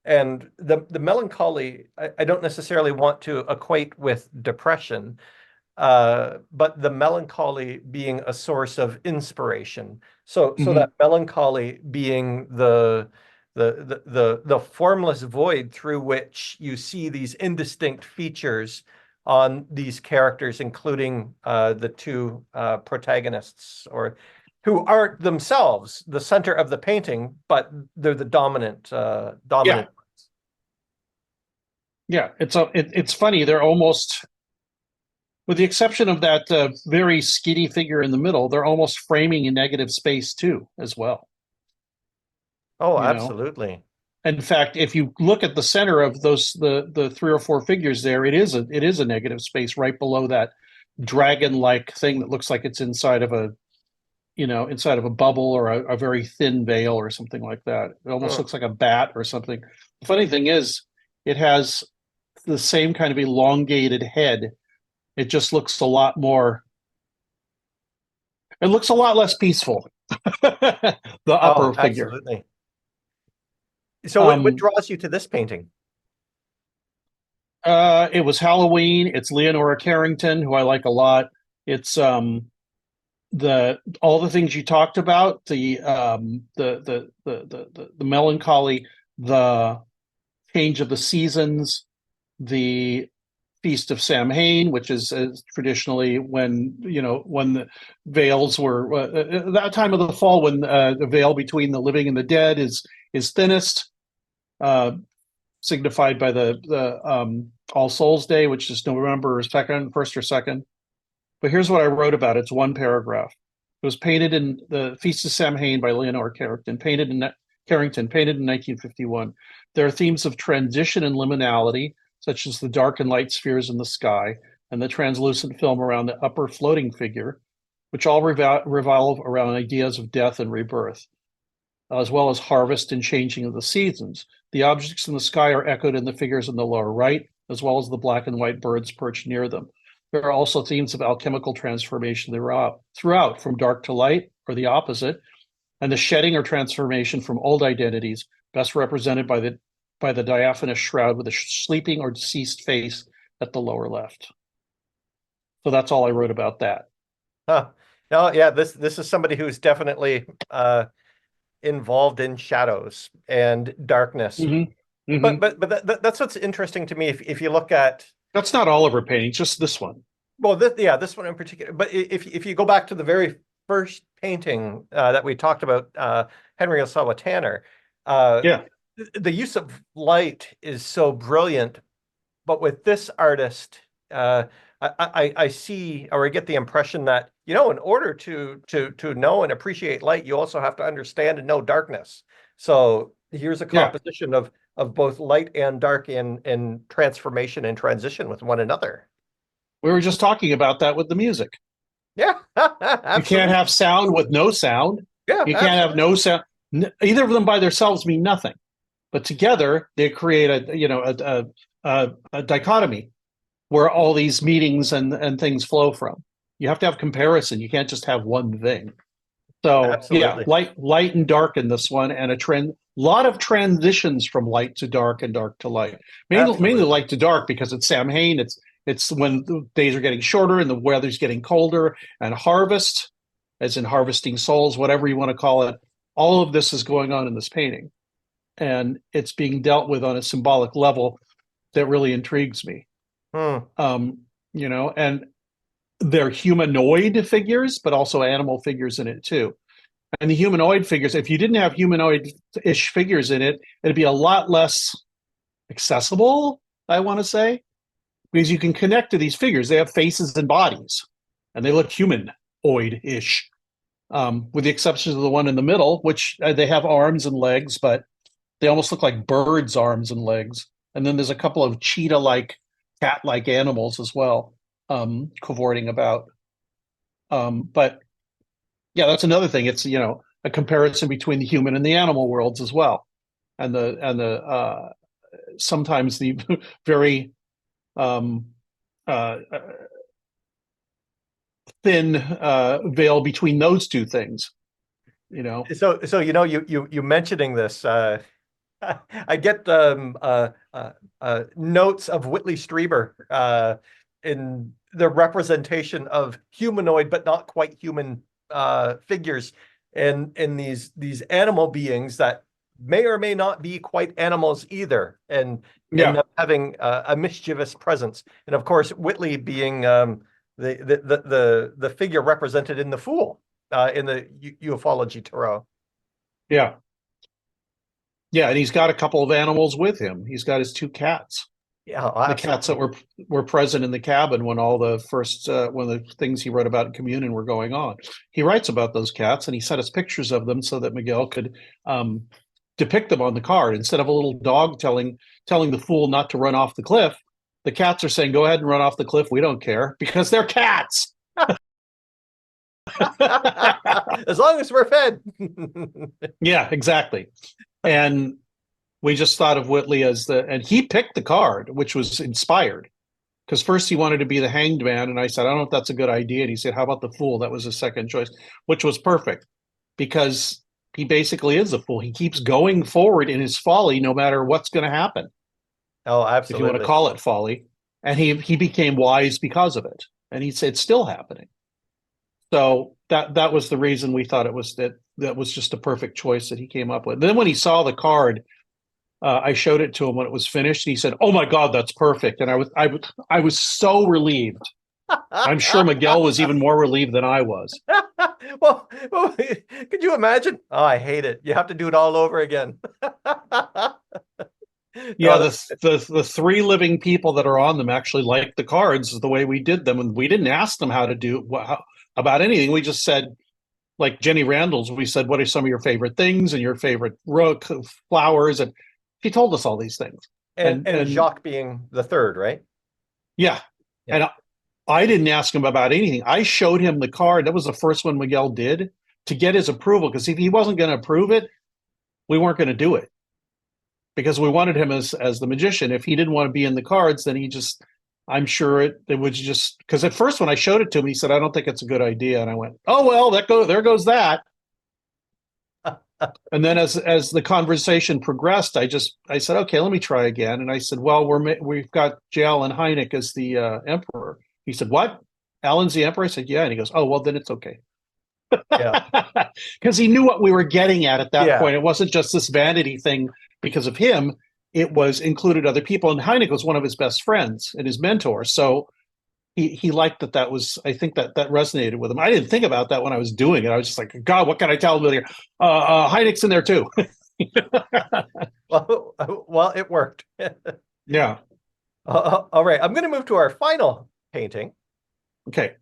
A: And the melancholy, I don't necessarily want to equate with depression, but the melancholy being a source of inspiration. So
B: Hmm.
A: that melancholy being the formless void through which you see these indistinct features on these characters, including the two protagonists, or who aren't themselves the center of the painting, but they're the dominant
B: Yeah.
A: dominant.
B: Yeah. It's funny. They're almost, with the exception of that very skinny figure in the middle, they're almost framing a negative space too, as well.
A: Oh,
B: You know,
A: absolutely.
B: in fact, if you look at the center of those the three or four figures there, it is a negative space right below that dragon-like thing that looks like it's inside of a bubble or a very thin veil or something like that. It almost
A: Hmm.
B: looks like a bat or something. The funny thing is, it has the same kind of elongated head. It just looks a lot more. It looks a lot less peaceful. The
A: Oh,
B: upper figure.
A: absolutely. So what
B: Um,
A: draws you to this painting?
B: it was Halloween. It's Leonora Carrington, who I like a lot. It's the all the things you talked about, the melancholy, the change of the seasons, the Feast of Samhain, which is traditionally when the veils were that time of the fall when the veil between the living and the dead is thinnest, uh, signified by the All Souls Day, which is November 2nd, first or second. But here's what I wrote about it. It's one paragraph. It was painted in the Feast of Samhain by Leonora Carrington, painted in 1951. There are themes of transition and liminality, such as the dark and light spheres in the sky and the translucent film around the upper floating figure, which all revolve around ideas of death and rebirth, as well as harvest and changing of the seasons. The objects in the sky are echoed in the figures in the lower right, as well as the black and white birds perched near them. There are also themes of alchemical transformation throughout, from dark to light, or the opposite, and the shedding or transformation from old identities, best represented by the diaphanous shroud with a sleeping or deceased face at the lower left. So that's all I wrote about that.
A: Huh. No, yeah, this is somebody who's definitely involved in shadows and darkness.
B: Mm-hmm.
A: But
B: Mm-hmm.
A: that's what's interesting to me. If you look at,
B: That's not all of her paintings, just this one.
A: well, this one in particular. But if you go back to the very first painting that we talked about, Henry Ossawa Tanner, uh,
B: Yeah.
A: the use of light is so brilliant. But with this artist, I see, or I get the impression that, in order to know and appreciate light, you also have to understand and know darkness. So here's a
B: Yeah.
A: composition of both light and dark in transformation and transition with one another.
B: We were just talking about that with the music.
A: Yeah,
B: You can't
A: absolutely.
B: have sound with no sound.
A: Yeah,
B: You can't have
A: absolutely.
B: no sound. Either of them by themselves mean nothing, but together they create a dichotomy. where all these meetings and things flow from. You have to have comparison. You can't just have one thing. So yeah,
A: Absolutely.
B: light and dark in this one, and lot of transitions from light to dark and dark to light. Mainly
A: Absolutely.
B: light to dark because it's Samhain. It's when the days are getting shorter and the weather's getting colder, and harvest, as in harvesting souls, whatever you want to call it. All of this is going on in this painting, and it's being dealt with on a symbolic level that really intrigues me.
A: Hmm.
B: And they're humanoid figures, but also animal figures in it too. And the humanoid figures, if you didn't have humanoid-ish figures in it, it'd be a lot less accessible, I want to say, because you can connect to these figures. They have faces and bodies, and they look humanoid-ish, with the exception of the one in the middle, which they have arms and legs, but they almost look like birds' arms and legs. And then there's a couple of cheetah-like, cat-like animals as well, cavorting about. But yeah, that's another thing. It's a comparison between the human and the animal worlds as well, and the sometimes the very um, thin veil between those two things.
A: So you mentioning this, I get notes of Whitley Strieber in the representation of humanoid but not quite human figures, and in these animal beings that may or may not be quite animals either, and
B: Yeah,
A: them having a mischievous presence. And of course, Whitley being the figure represented in the Fool in the ufology tarot.
B: yeah, yeah. And he's got a couple of animals with him. He's got his two cats.
A: Yeah,
B: The cats that
A: absolutely.
B: were present in the cabin when all the first one of the things he wrote about in Communion were going on. He writes about those cats, and he sent us pictures of them so that Miguel could depict them on the card. Instead of a little dog telling the Fool not to run off the cliff, the cats are saying, "Go ahead and run off the cliff. We don't care," because they're cats.
A: As long as we're fed.
B: Yeah, exactly. And we just thought of Whitley and he picked the card, which was inspired. Because first he wanted to be the hanged man, and I said, I don't know if that's a good idea. And he said, how about the Fool? That was his second choice, which was perfect because he basically is a fool. He keeps going forward in his folly, no matter what's going to happen,
A: Oh,
B: if you want to
A: absolutely.
B: call it folly. And he became wise because of it. And he said, it's still happening. So that was the reason we thought that was just a perfect choice that he came up with. And then when he saw the card, I showed it to him when it was finished, and he said, "Oh my God, that's perfect!" And I was so relieved. I'm sure Miguel was even more relieved than I was.
A: Well, could you imagine? Oh, I hate it. You have to do it all over again.
B: Yeah,
A: No,
B: the three living people that are on them actually liked the cards the way we did them, and we didn't ask them how to do about anything. We just said, like Jenny Randall's, we said, "What are some of your favorite things and your favorite flowers?" And she told us all these things.
A: and
B: And
A: Jacques being the third, right?
B: yeah,
A: Yeah.
B: and I didn't ask him about anything. I showed him the card. That was the first one Miguel did to get his approval, because if he wasn't going to approve it, we weren't going to do it, because we wanted him as the magician. If he didn't want to be in the cards, then I'm sure it was just because at first when I showed it to him, he said, "I don't think it's a good idea," and I went, "Oh well, there goes that." And then as the conversation progressed, I said, "Okay, let me try again." And I said, "Well, we've got Jal and Hynek as the emperor." He said, "What? Alan's the emperor?" I said, "Yeah." And he goes, "Oh well, then it's okay."
A: Yeah.
B: Because he knew what we were getting at that
A: Yeah.
B: point. It wasn't just this vanity thing because of him. It was included other people, and Hynek was one of his best friends and his mentor. So he liked that. That was, I think that resonated with him. I didn't think about that when I was doing it. I was just like, God, what can I tell him here? Hynek's in there too.
A: Well, it worked.
B: Yeah.
A: All right. I'm going to move to our final painting,
B: Okay.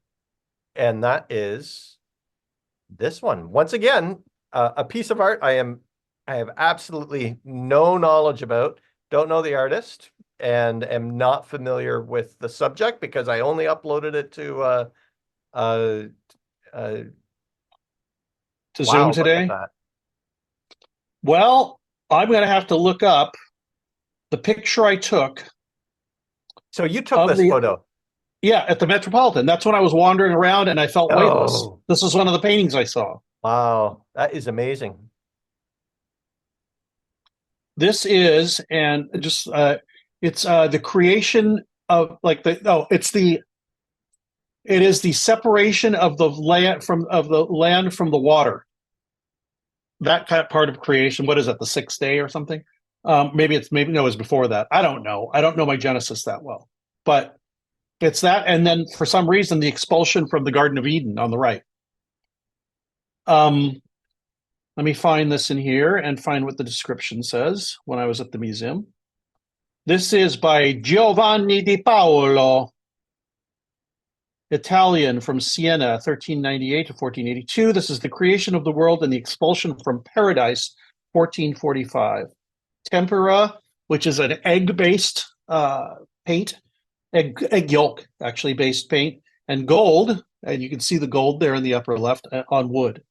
A: and that is this one. Once again, a piece of art I have absolutely no knowledge about, don't know the artist, and am not familiar with the subject because I only uploaded it to uh, uh,
B: To Zoom
A: wow, look at
B: today.
A: that.
B: Well, I'm going to have to look up the picture I took
A: So you took
B: of
A: this
B: the
A: photo.
B: yeah at the Metropolitan. That's when I was wandering around and I felt weightless.
A: Oh,
B: This was one of the paintings I saw.
A: wow. That is amazing.
B: This is and just it's the creation of like the oh it's the it is the separation of the land from the water. That kind of part of creation. What is it? The sixth day or something? Maybe no, it was before that. I don't know. I don't know my Genesis that well, but it's that, and then for some reason the expulsion from the Garden of Eden on the right. Um, Let me find this in here and find what the description says when I was at the museum. This is by Giovanni di Paolo, Italian, from Siena, 1398 to 1482. This is the creation of the world and the expulsion from paradise, 1445. Tempera, which is an egg-based paint, egg yolk actually based paint, and gold, and you can see the gold there in the upper left on wood.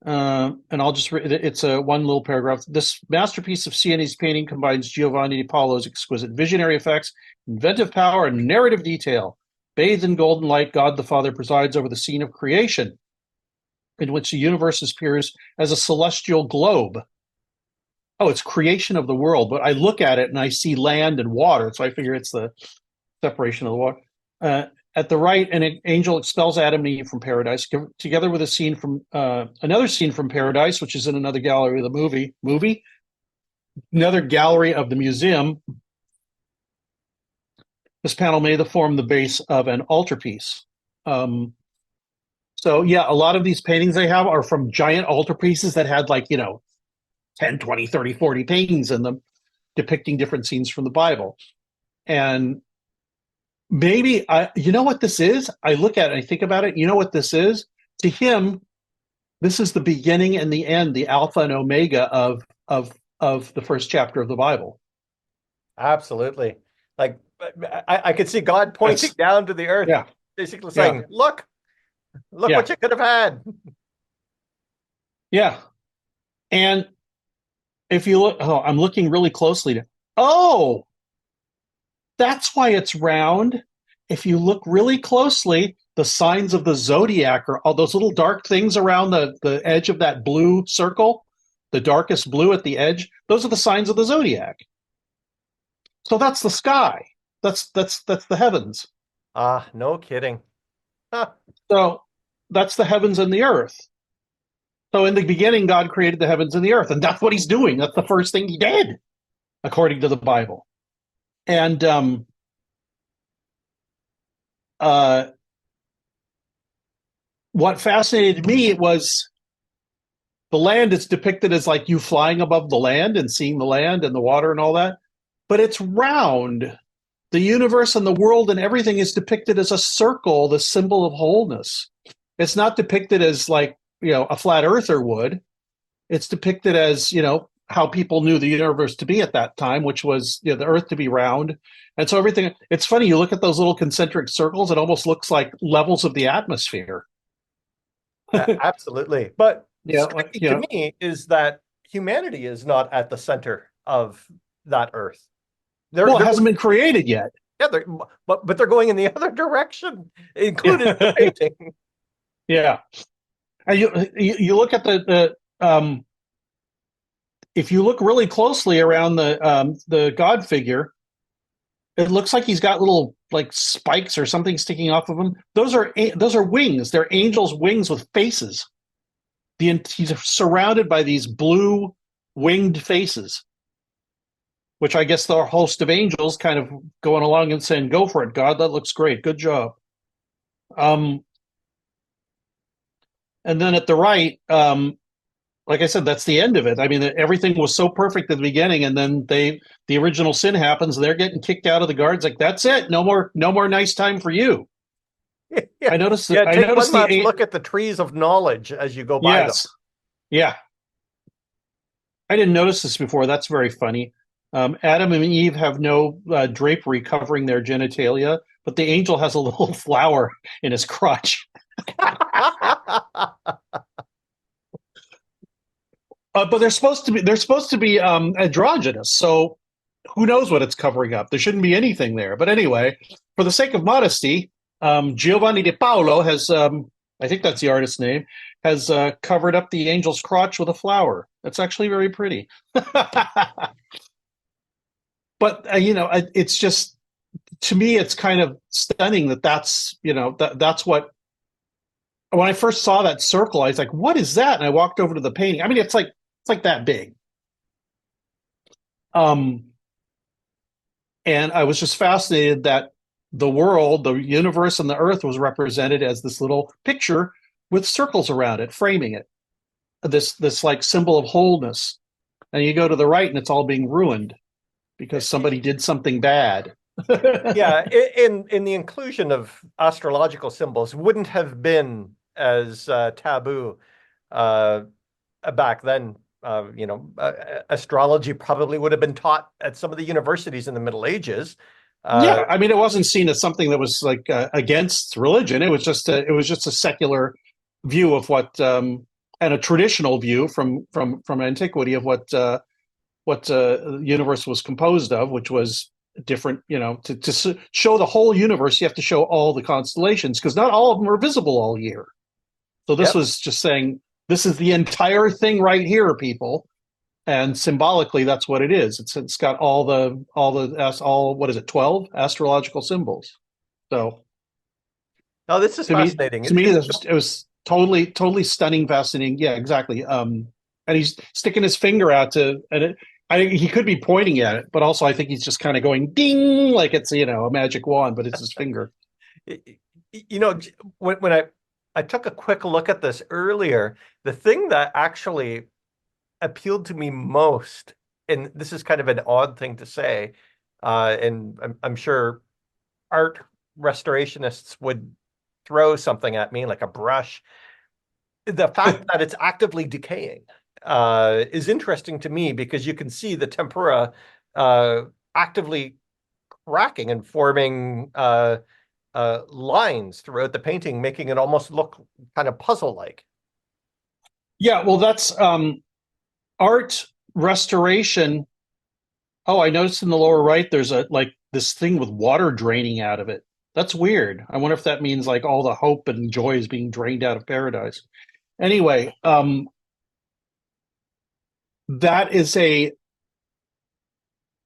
B: And I'll just read it. It's a one little paragraph. This masterpiece of Sienese painting combines Giovanni di Paolo's exquisite visionary effects, inventive power, and narrative detail. Bathed in golden light, God the Father presides over the scene of creation, in which the universe appears as a celestial globe. Oh, it's creation of the world, but I look at it and I see land and water, so I figure it's the separation of the water. At the right, an angel expels Adam and Eve from paradise, together with a scene from another scene from paradise, which is in another gallery of the another gallery of the museum. This panel may form the base of an altarpiece. So yeah, a lot of these paintings they have are from giant altarpieces that had 10, 20, 30, 40 paintings in them depicting different scenes from the Bible. And maybe you know what this is? I look at it, I think about it. You know what this is? To him, this is the beginning and the end, the alpha and omega of the first chapter of the Bible.
A: Absolutely. Like I could see God pointing down to the earth,
B: Yeah,
A: basically saying, look
B: yeah.
A: what you could have had.
B: Yeah. And if you look, I'm looking really closely. Oh, that's why it's round. If you look really closely, the signs of the zodiac are all those little dark things around the edge of that blue circle, the darkest blue at the edge. Those are the signs of the zodiac. So that's the sky. That's the heavens.
A: Ah, no kidding. Huh.
B: So that's the heavens and the earth. So in the beginning, God created the heavens and the earth, and that's what he's doing. That's the first thing he did, according to the Bible. And what fascinated me was the land is depicted as like you flying above the land and seeing the land and the water and all that, but it's round. The universe and the world and everything is depicted as a circle, the symbol of wholeness. It's not depicted as like, a flat earther would. It's depicted as, how people knew the universe to be at that time, which was the earth to be round. And so everything, it's funny, you look at those little concentric circles, it almost looks like levels of the atmosphere.
A: Absolutely. But
B: Yeah,
A: striking to me is that humanity is not at the center of that earth.
B: It hasn't been created yet.
A: Yeah, but they're going in the other direction, including the painting.
B: Yeah. And you look at the if you look really closely around the God figure, it looks like he's got little like spikes or something sticking off of him. Those are wings. They're angels' wings with faces. He's surrounded by these blue winged faces, which I guess the host of angels kind of going along and saying, "Go for it, God. That looks great. Good job." And then at the right, like I said, that's the end of it. I mean, everything was so perfect at the beginning, and then the original sin happens, and they're getting kicked out of the guards. Like, that's it. No more nice time for you.
A: Yeah.
B: I noticed.
A: Yeah, take one last look at the trees of knowledge as you go by them.
B: Yeah. I didn't notice this before. That's very funny. Adam and Eve have no drapery covering their genitalia, but the angel has a little flower in his crotch. But they're supposed to be androgynous. So who knows what it's covering up? There shouldn't be anything there. But anyway, for the sake of modesty, Giovanni de Paolo has, I think that's the artist's name, has covered up the angel's crotch with a flower. That's actually very pretty. But it's just, to me, it's kind of stunning that's what. When I first saw that circle, I was like, "What is that?" And I walked over to the painting. I mean, it's like that big. And I was just fascinated that the world, the universe, and the earth was represented as this little picture with circles around it, framing it. This like symbol of wholeness. And you go to the right, and it's all being ruined because somebody did something bad.
A: Yeah, in the inclusion of astrological symbols wouldn't have been as taboo back then. Astrology probably would have been taught at some of the universities in the Middle Ages.
B: Yeah, I mean, it wasn't seen as something that was like against religion. It was just a secular view of what, and a traditional view from antiquity of what the universe was composed of, which was different. To show the whole universe, you have to show all the constellations because not all of them are visible all year. So this was just saying this is the entire thing right here, people. And symbolically, that's what it is. It's got all what is it, 12 astrological symbols. So,
A: oh, this is fascinating.
B: To me, it was totally stunning, fascinating. Yeah, exactly. And he's sticking his finger out he could be pointing at it, but also I think he's just kind of going ding, like it's a magic wand, but it's his finger.
A: When I took a quick look at this earlier, the thing that actually appealed to me most, and this is kind of an odd thing to say, and I'm sure art restorationists would throw something at me like a brush. The fact that it's actively decaying is interesting to me because you can see the tempera actively cracking and forming lines throughout the painting, making it almost look kind of puzzle-like.
B: Yeah, well, that's art restoration. Oh, I noticed in the lower right, there's this thing with water draining out of it. That's weird. I wonder if that means like all the hope and joy is being drained out of paradise. Anyway, that is a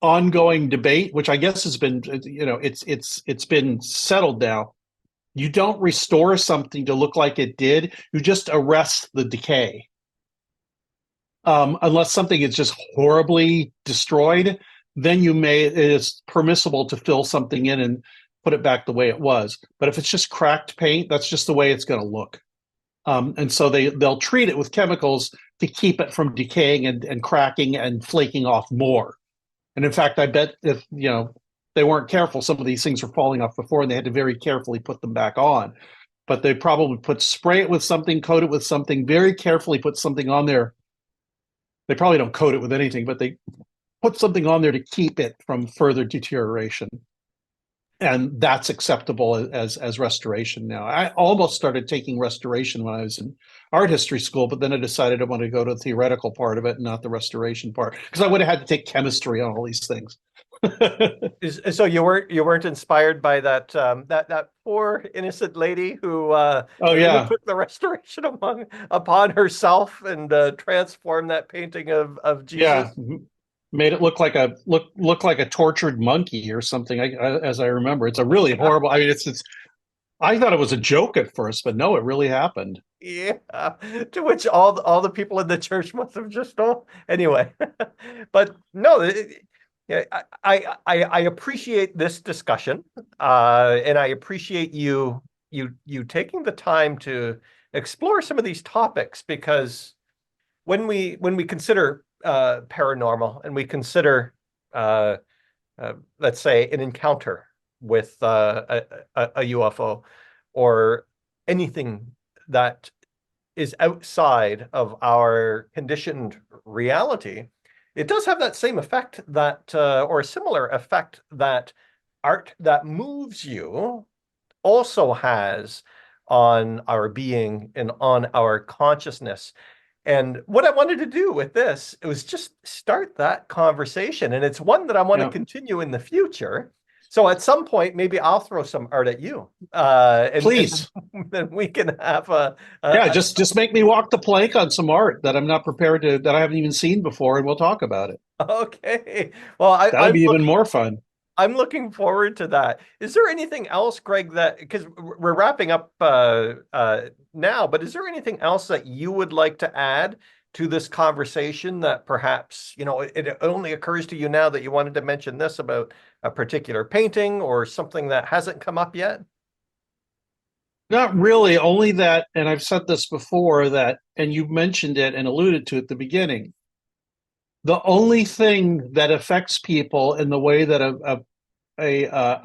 B: ongoing debate, which I guess has been, it's been settled now. You don't restore something to look like it did. You just arrest the decay. Unless something is just horribly destroyed, then it's permissible to fill something in and put it back the way it was. But if it's just cracked paint, that's just the way it's going to look. And so they'll treat it with chemicals to keep it from decaying and cracking and flaking off more. And in fact, I bet if they weren't careful, some of these things were falling off before, and they had to very carefully put them back on. But they probably spray it with something, coat it with something, very carefully put something on there. They probably don't coat it with anything, but they put something on there to keep it from further deterioration. And that's acceptable as restoration now. I almost started taking restoration when I was in art history school, but then I decided I wanted to go to the theoretical part of it and not the restoration part, because I would have had to take chemistry on all these things.
A: So you weren't inspired by that poor innocent lady who took the restoration upon herself and transformed that painting of Jesus.
B: Yeah, made it look like a tortured monkey or something. As I remember, it's a really horrible. I mean, it's. I thought it was a joke at first, but no, it really happened.
A: Yeah, to which all the people in the church must have just anyway. But no, yeah, I appreciate this discussion, and I appreciate you taking the time to explore some of these topics, because when we consider paranormal and we consider let's say an encounter with a UFO or anything that is outside of our conditioned reality, it does have that same effect or a similar effect that art that moves you also has on our being and on our consciousness. And what I wanted to do with this, it was just start that conversation. And it's one that I want to
B: Yeah.
A: continue in the future. So at some point, maybe I'll throw some art at you. And
B: Please.
A: then we can have
B: Yeah, just make me walk the plank on some art that I'm not prepared to, that I haven't even seen before, and we'll talk about it.
A: okay. Well,
B: That'd be even more fun.
A: I'm looking forward to that. Is there anything else, Greg, that because we're wrapping up now, but is there anything else that you would like to add to this conversation that perhaps, it only occurs to you now that you wanted to mention this about a particular painting or something that hasn't come up yet?
B: Not really, only that, and I've said this before, that, and you mentioned it and alluded to it at the beginning. The only thing that affects people in the way that a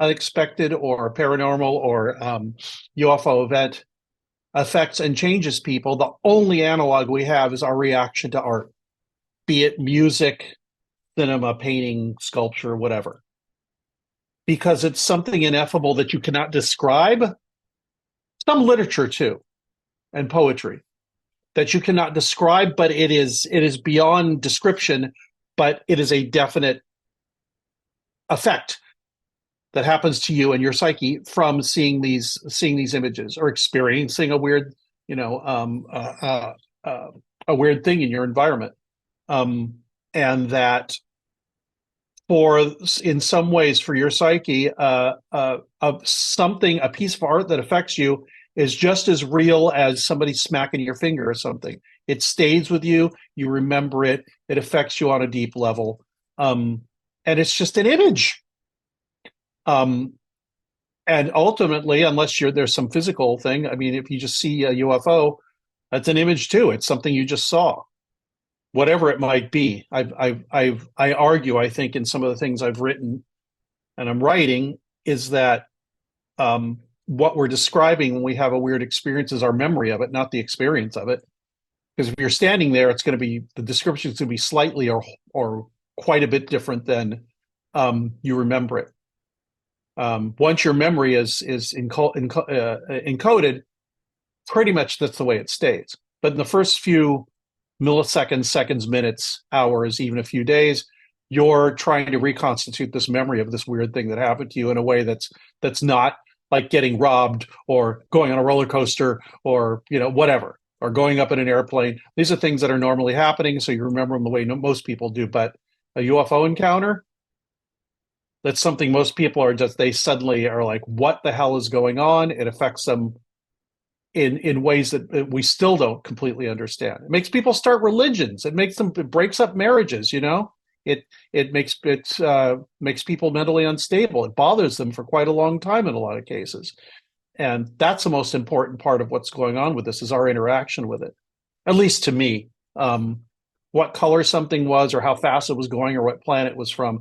B: unexpected or paranormal or UFO event affects and changes people, the only analog we have is our reaction to art, be it music, cinema, painting, sculpture, whatever. Because it's something ineffable that you cannot describe. Some literature too, and poetry that you cannot describe, but it is beyond description, but it is a definite effect that happens to you and your psyche from seeing these images or experiencing a weird, a weird thing in your environment, and that in some ways for your psyche, of something, a piece of art that affects you is just as real as somebody smacking your finger or something. It stays with you. You remember it. It affects you on a deep level. And it's just an image. And ultimately, unless there's some physical thing, I mean, if you just see a UFO, that's an image too. It's something you just saw, whatever it might be. I argue, I think, in some of the things I've written and I'm writing is that what we're describing when we have a weird experience is our memory of it, not the experience of it. Because if you're standing there, it's going to be, the description is going to be slightly or quite a bit different than you remember it. Once your memory is encoded, pretty much that's the way it stays. But in the first few milliseconds, seconds, minutes, hours, even a few days, you're trying to reconstitute this memory of this weird thing that happened to you in a way that's not like getting robbed or going on a roller coaster or whatever, or going up in an airplane. These are things that are normally happening, so you remember them the way most people do. But a UFO encounter, that's something most people are just, they suddenly are like, what the hell is going on? It affects them in ways that we still don't completely understand. It makes people start religions. It breaks up marriages, It makes people mentally unstable. It bothers them for quite a long time in a lot of cases. And that's the most important part of what's going on with this, is our interaction with it. At least to me. What color something was or how fast it was going or what planet it was from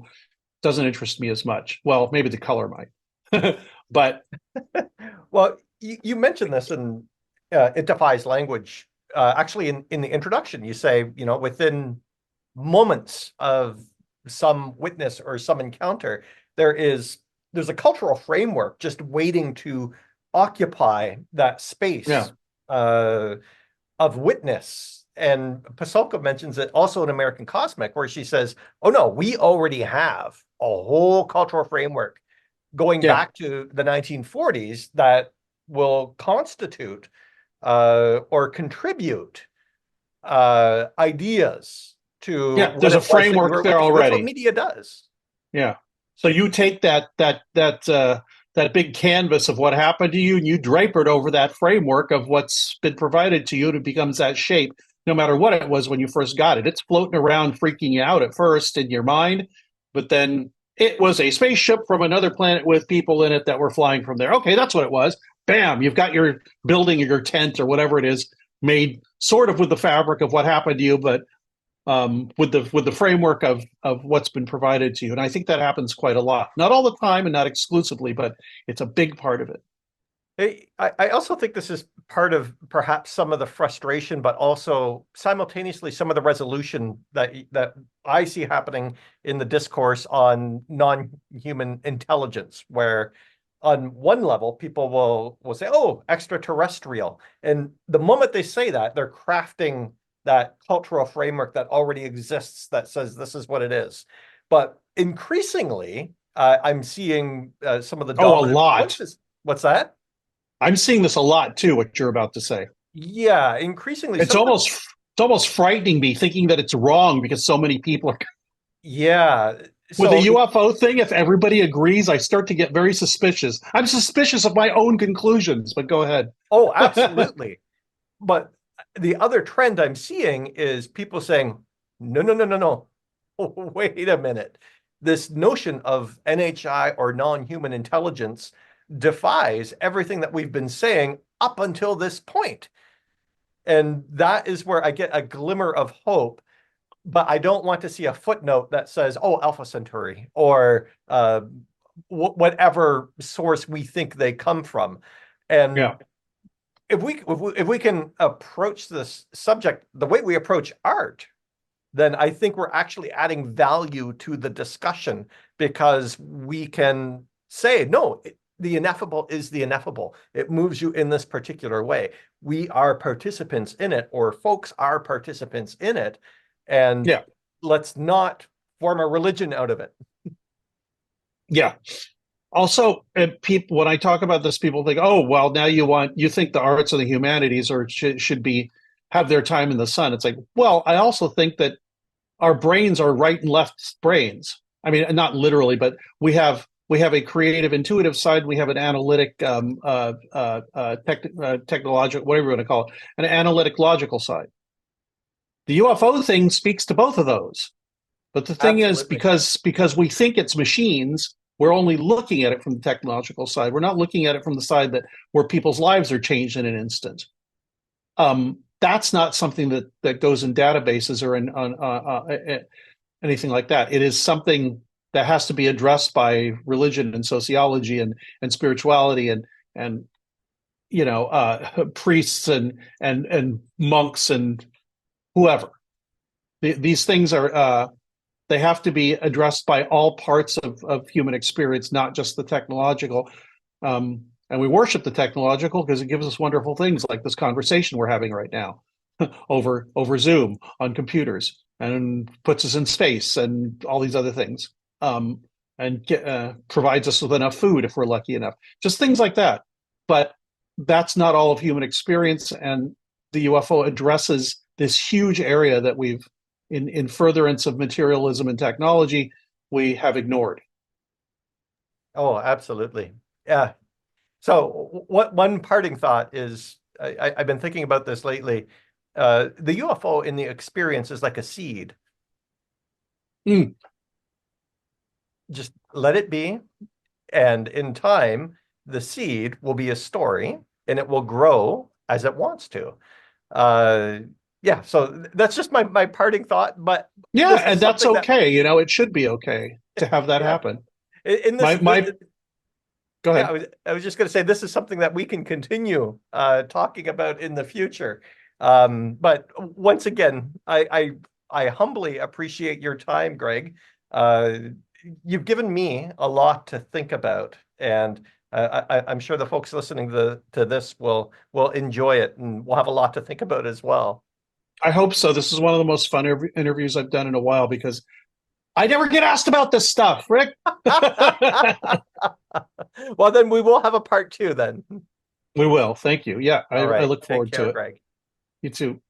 B: doesn't interest me as much. Well, maybe the color might. But
A: well, you mentioned this, and it defies language. Actually, in the introduction, you say, within moments of some witness or some encounter, there's a cultural framework just waiting to occupy that space
B: yeah,
A: of witness. And Pasulka mentions it also in American Cosmic, where she says, oh no, we already have a whole cultural framework going
B: yeah,
A: back to the 1940s that will constitute or contribute ideas to
B: yeah.
A: what
B: There's a
A: it was that you
B: framework
A: were
B: there
A: witnessing. That's what
B: already.
A: media does.
B: Yeah. So you take that big canvas of what happened to you and you drape it over that framework of what's been provided to you, and it becomes that shape, no matter what it was when you first got it. It's floating around, freaking you out at first in your mind, but then it was a spaceship from another planet with people in it that were flying from there. Okay, that's what it was. Bam, you've got your building or your tent or whatever it is made sort of with the fabric of what happened to you, but with the framework of what's been provided to you. And I think that happens quite a lot. Not all the time and not exclusively, but it's a big part of it.
A: I also think this is part of perhaps some of the frustration, but also simultaneously some of the resolution that I see happening in the discourse on non-human intelligence, where on one level people will say, "Oh, extraterrestrial," and the moment they say that, they're crafting that cultural framework that already exists that says this is what it is. But increasingly, I'm seeing some of the
B: Oh, a
A: dominant
B: lot.
A: voices. What's that?
B: I'm seeing this a lot too, what you're about to say.
A: Yeah, increasingly,
B: It's
A: some of the,
B: almost frightening me thinking that it's wrong because so many people are
A: yeah.
B: with the
A: So
B: UFO thing. If everybody agrees, I start to get very suspicious. I'm suspicious of my own conclusions, but go ahead.
A: oh, absolutely. But the other trend I'm seeing is people saying, no, no, no, no, no. Wait a minute. This notion of NHI or non-human intelligence defies everything that we've been saying up until this point. And that is where I get a glimmer of hope, but I don't want to see a footnote that says, oh, Alpha Centauri or whatever source we think they come from. And
B: Yeah.
A: if we can approach this subject the way we approach art, then I think we're actually adding value to the discussion because we can say, no, the ineffable is the ineffable. It moves you in this particular way. We are participants in it, or folks are participants in it, and
B: Yeah.
A: let's not form a religion out of it.
B: Yeah. Also, people, when I talk about this, people think, "Oh, well, now you think the arts and the humanities or should be have their time in the sun." It's like, well, I also think that our brains are right and left brains. I mean, not literally, but we have a creative, intuitive side. We have an analytic, technological, whatever you want to call it, an analytic, logical side. The UFO thing speaks to both of those. But the thing is,
A: Absolutely.
B: because we think it's machines, we're only looking at it from the technological side. We're not looking at it from the side that where people's lives are changed in an instant. That's not something that goes in databases or in on anything like that. It is something that has to be addressed by religion and sociology and spirituality and priests and monks and whoever. These things are they have to be addressed by all parts of human experience, not just the technological. And we worship the technological because it gives us wonderful things like this conversation we're having right now over Zoom on computers and puts us in space and all these other things. And provides us with enough food if we're lucky enough. Just things like that. But that's not all of human experience. And the UFO addresses this huge area that we've in furtherance of materialism and technology, we have ignored.
A: Oh, absolutely. Yeah. So what one parting thought is I've been thinking about this lately. The UFO in the experience is like a seed.
B: Mm,
A: Just let it be. And in time, the seed will be a story and it will grow as it wants to. Uh, yeah, so that's just my parting thought. But
B: yeah,
A: this is
B: and that's
A: something that,
B: okay. It should be okay to have that
A: yeah,
B: happen.
A: in this,
B: My Go
A: yeah,
B: ahead.
A: I was just going to say this is something that we can continue talking about in the future. But once again, I humbly appreciate your time, Greg. Uh, you've given me a lot to think about, and I'm sure the folks listening to this will enjoy it, and we'll have a lot to think about as well.
B: I hope so. This is one of the most fun interviews I've done in a while because I never get asked about this stuff, Rick.
A: Well, then we will have a part two then.
B: We will. Thank you. Yeah,
A: All
B: I
A: right.
B: look
A: Take
B: forward to
A: care,
B: it.
A: Greg.
B: You too.